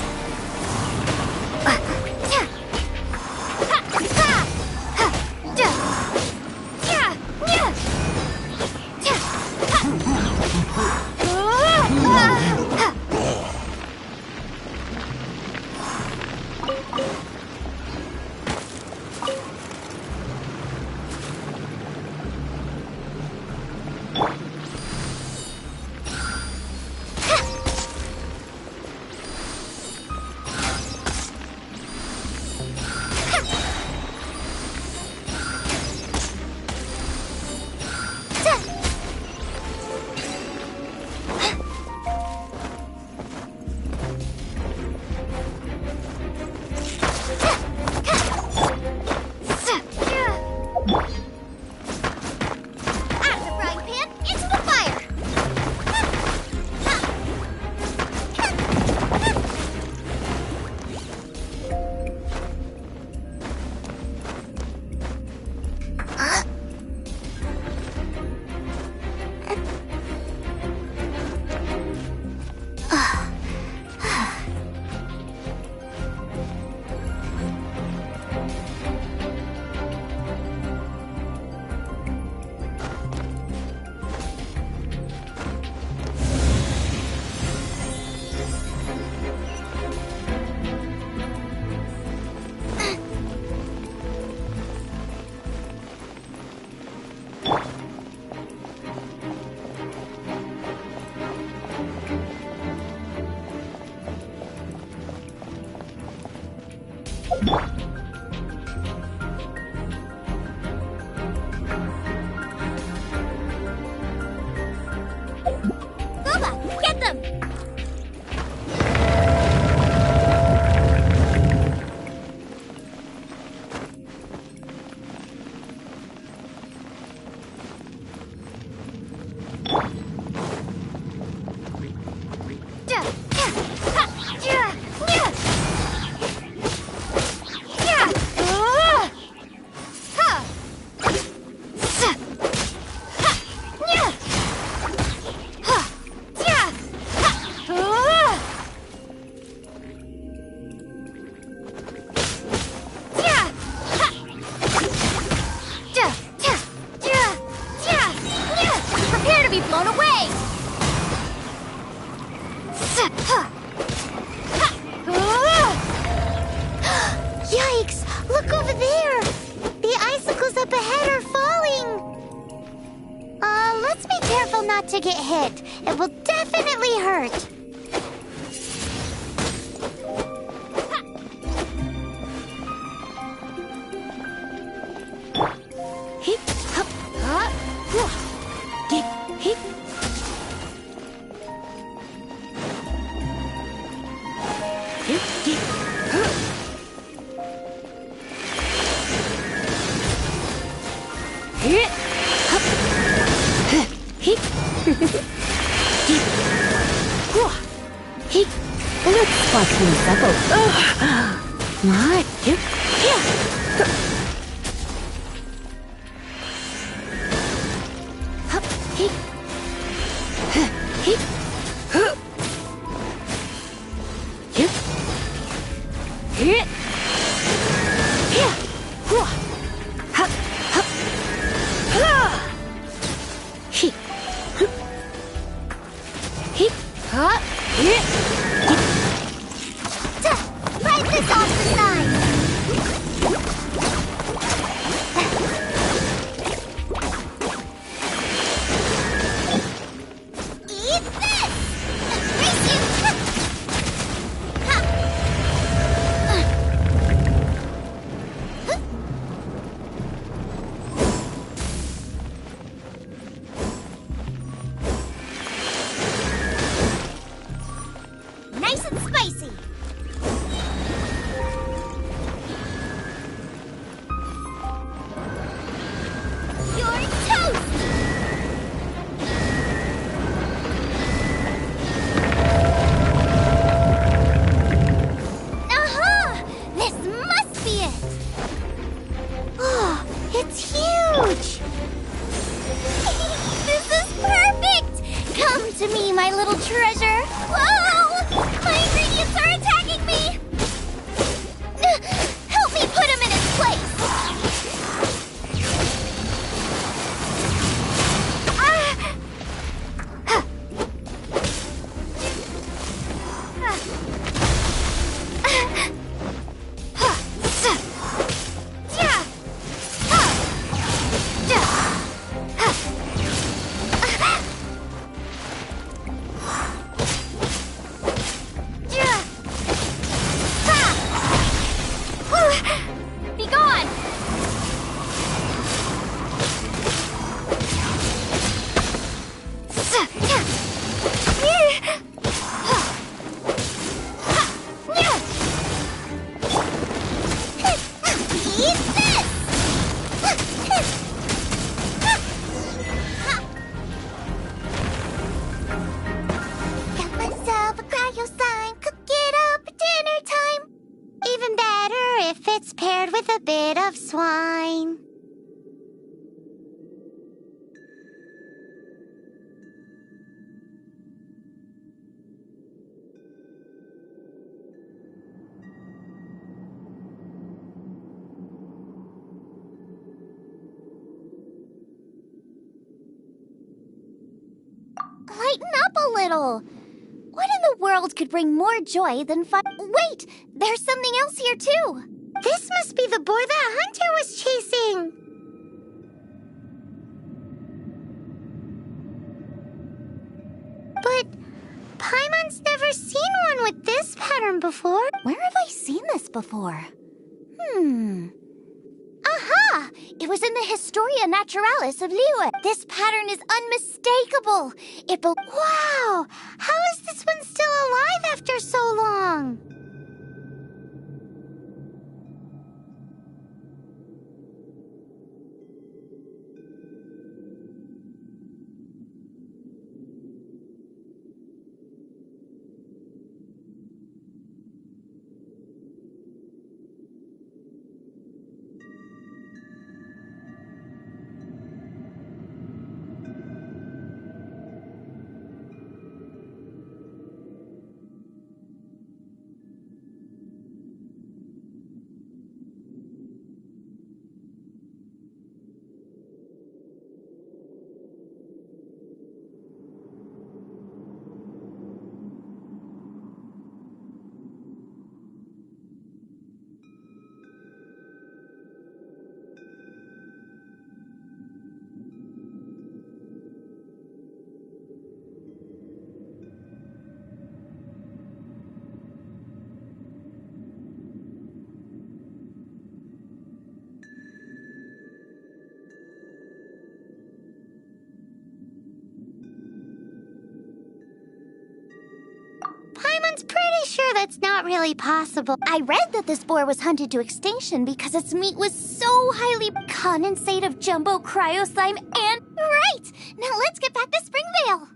Boba, get them! Prepare to be blown away! Yikes! Look over there! The icicles up ahead are falling! Let's be careful not to get hit. It will definitely hurt. Hip, hop, hop, whoa. Hip, hip. Hip, hip, huh. Hip, hop, huh. Hip, hip, whoa. Hip. Let's spark things up. What? Hip, yeah. Hop, hip, huh, hip, huh. Hip, hip, yeah, whoa, hop, hop, ha, hip, huh. Hip, hop, hip, hip. Right this off the side! Eat this! Race you! Ha! Nice and spicy! You're toast! Aha! This must be it! Oh, it's huge! This is perfect! Come to me, my little treasure! Whoa! My ingredients are attacking me! Help me put him in his place! Be gone! Eat this! Got myself a cryo slime, cook it up at dinner time. Even better if it's paired with a bit of swine. Lighten up a little. What in the world could bring more joy than fun? Wait! There's something else here, too! This must be the boar that Hunter was chasing. But Paimon's never seen one with this pattern before. Where have I seen this before? Aha! It was in the Historia Naturalis of Liyue. This pattern is unmistakable. Wow! How is this one still alive after so long? Paimon's pretty sure that's not really possible. I read that this boar was hunted to extinction because its meat was so highly condensate of jumbo cryo slime and... Right! Now let's get back to Springvale!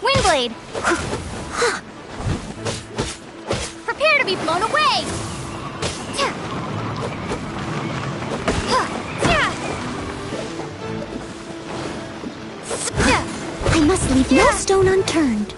Windblade! Prepare to be blown away! I must leave no stone unturned.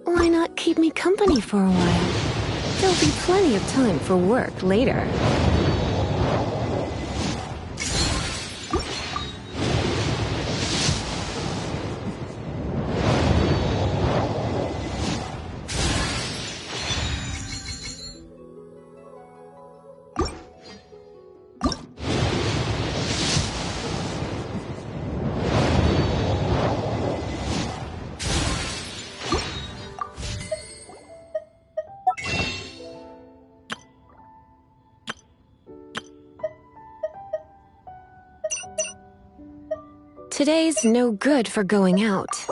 Why not keep me company for a while? There'll be plenty of time for work later. Today's no good for going out.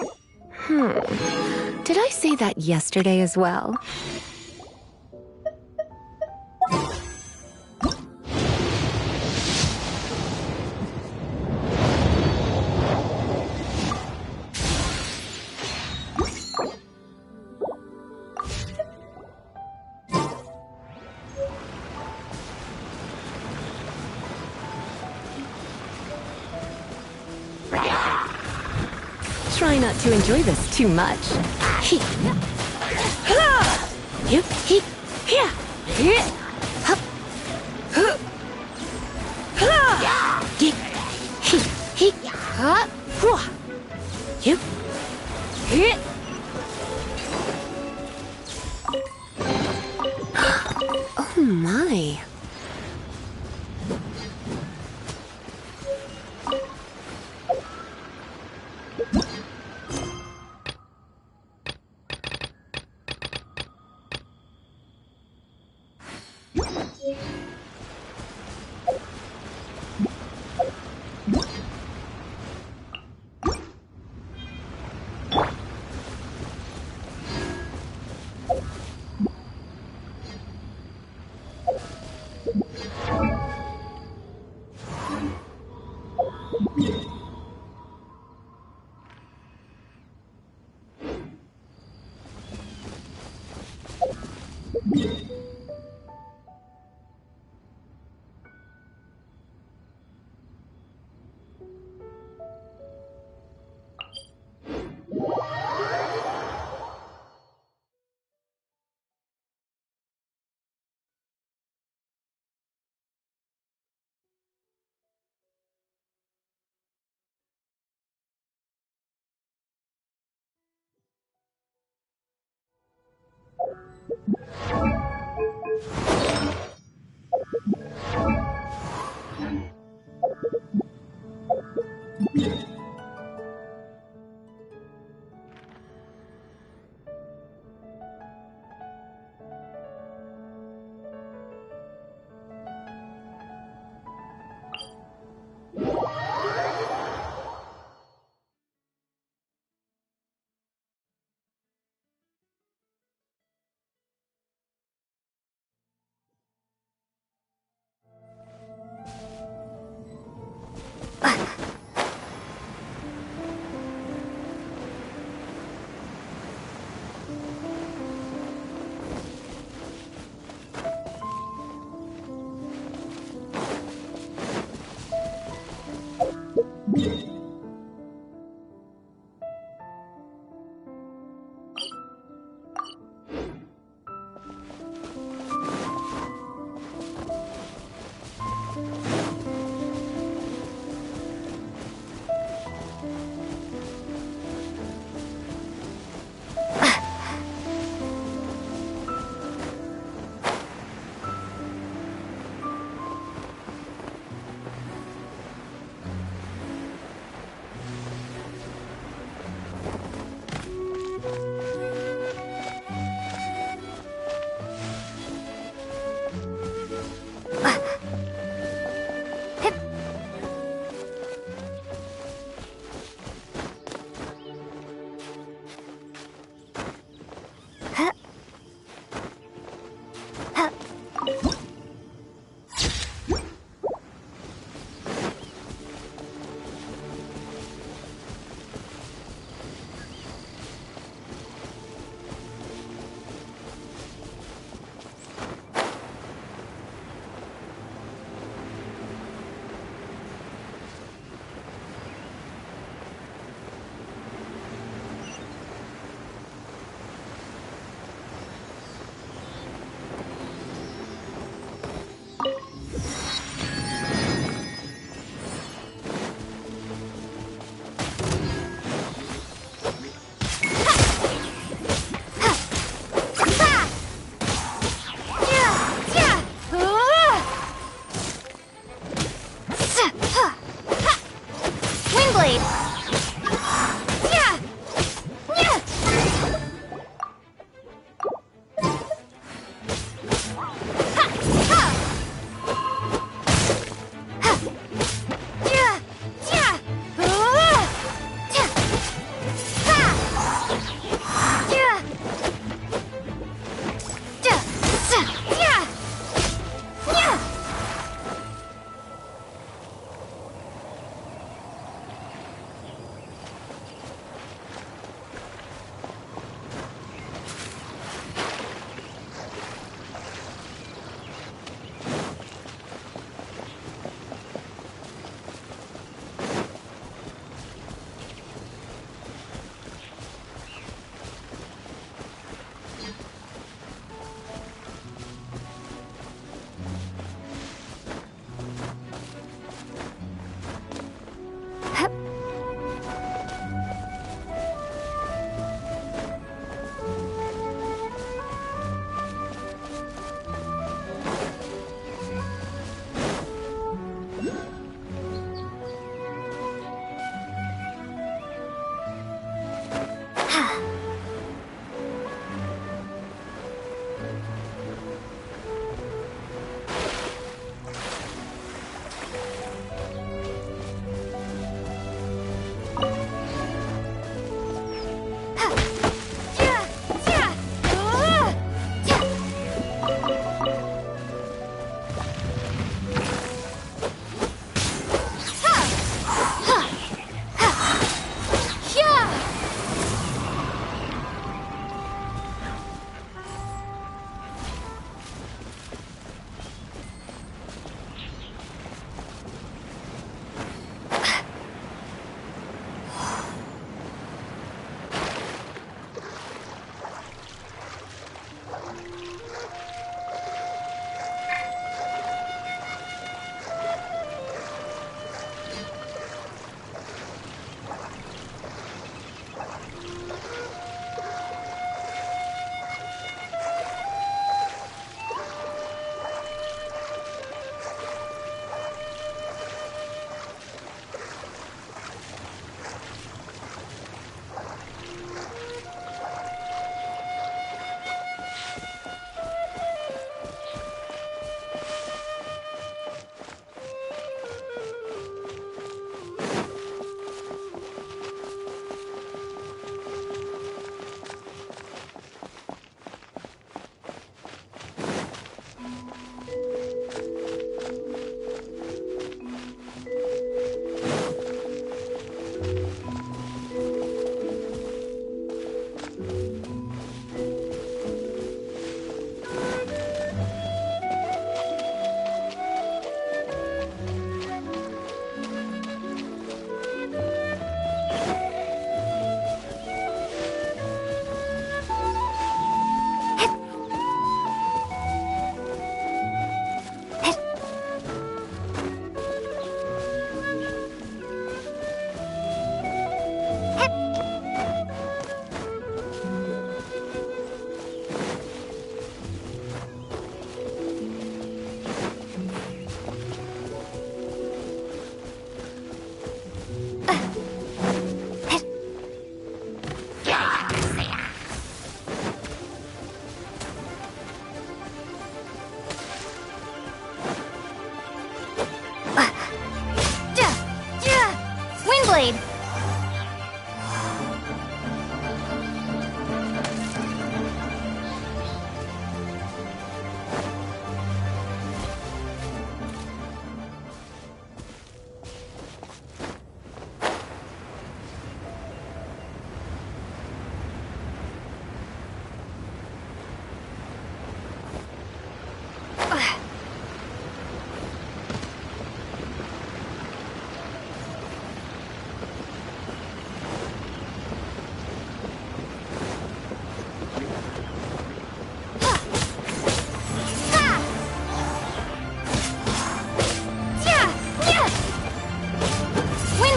Did I say that yesterday as well? try not to enjoy this too much. Oh my.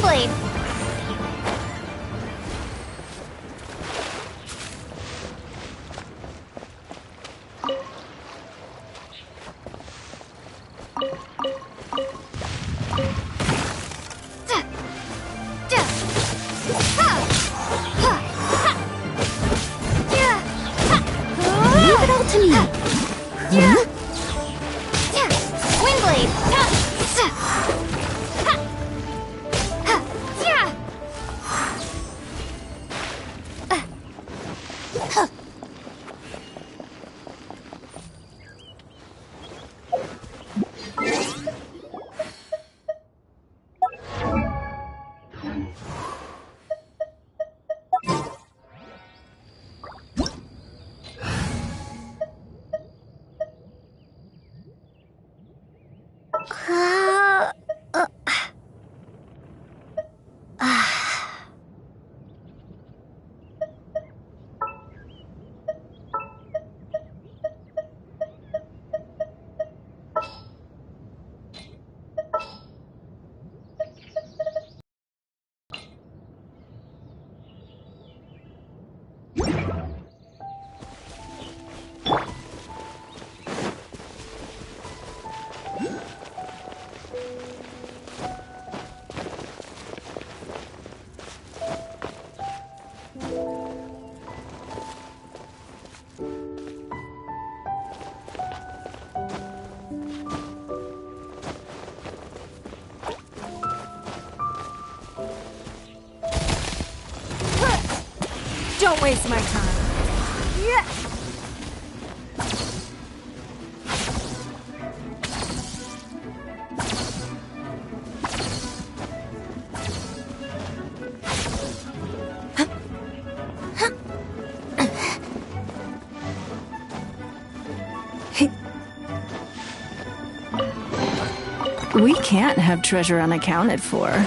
Blade. Don't waste my time. Yeah. We can't have treasure unaccounted for.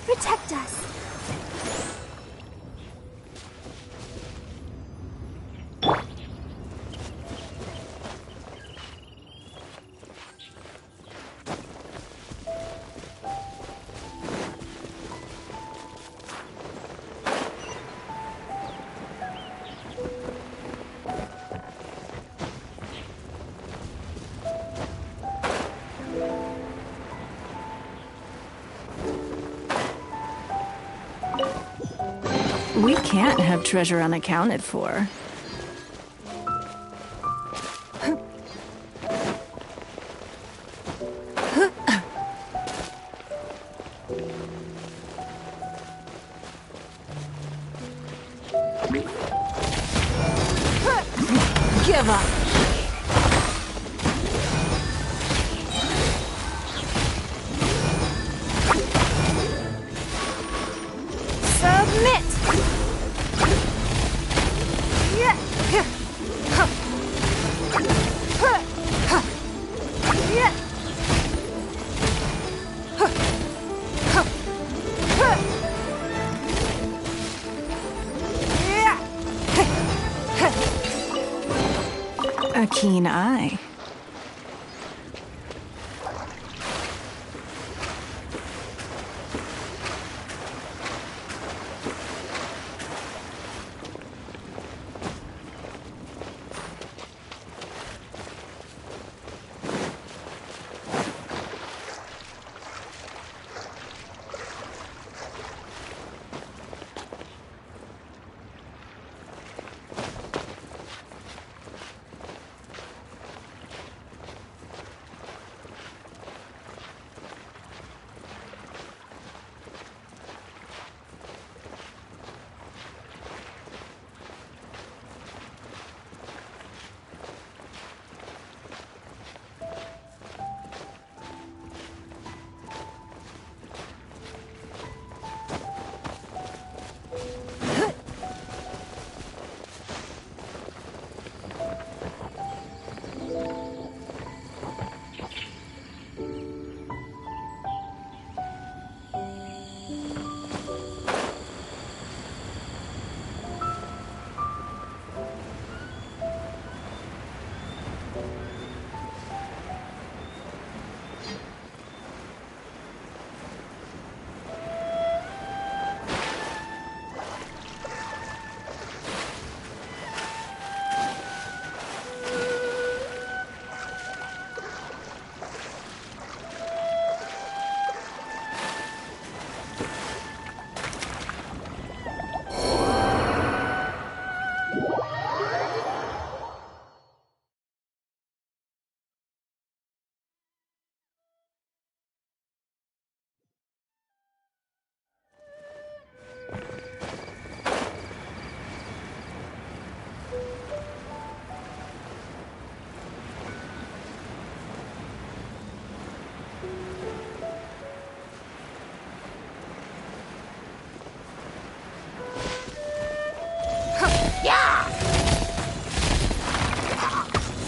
Protect us. We can't have treasure unaccounted for. Give up. Submit. A keen eye.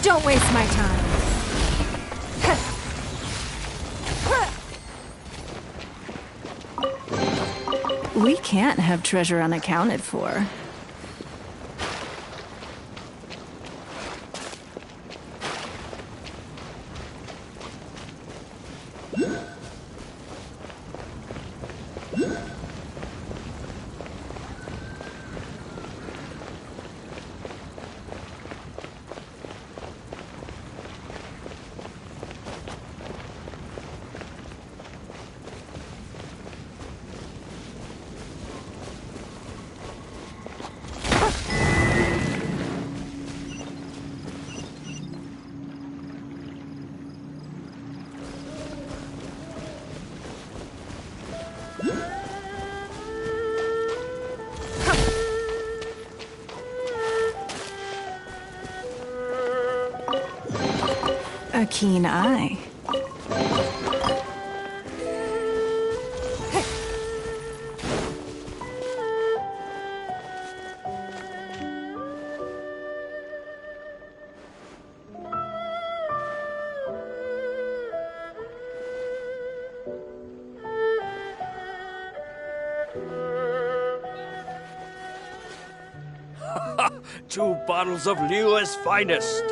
Don't waste my time. We can't have treasure unaccounted for. A keen eye. Two bottles of Liu's finest.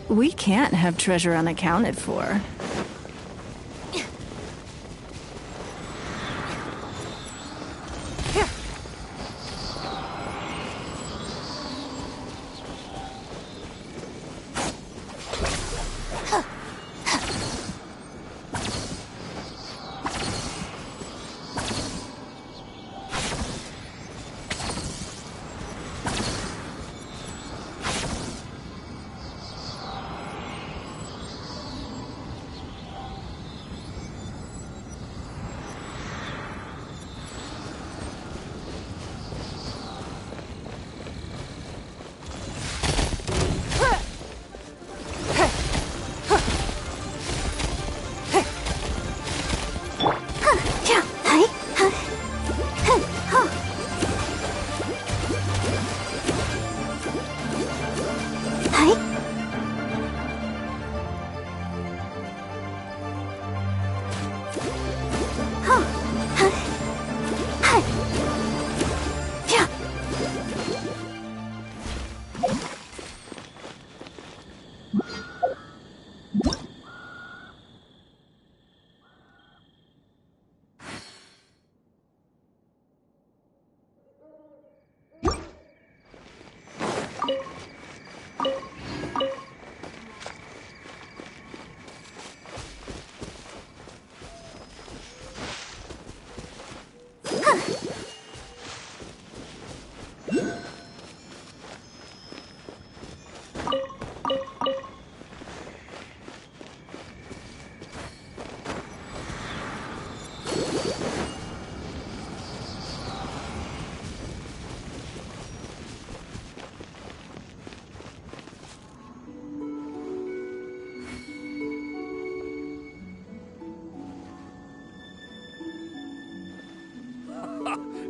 We can't have treasure unaccounted for.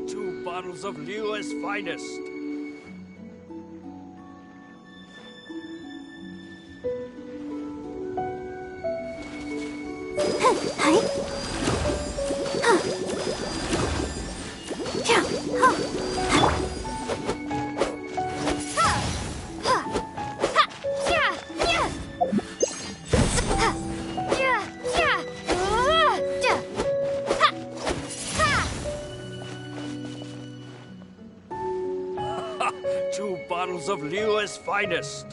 Two bottles of Liu's finest. Two bottles of Liu's finest.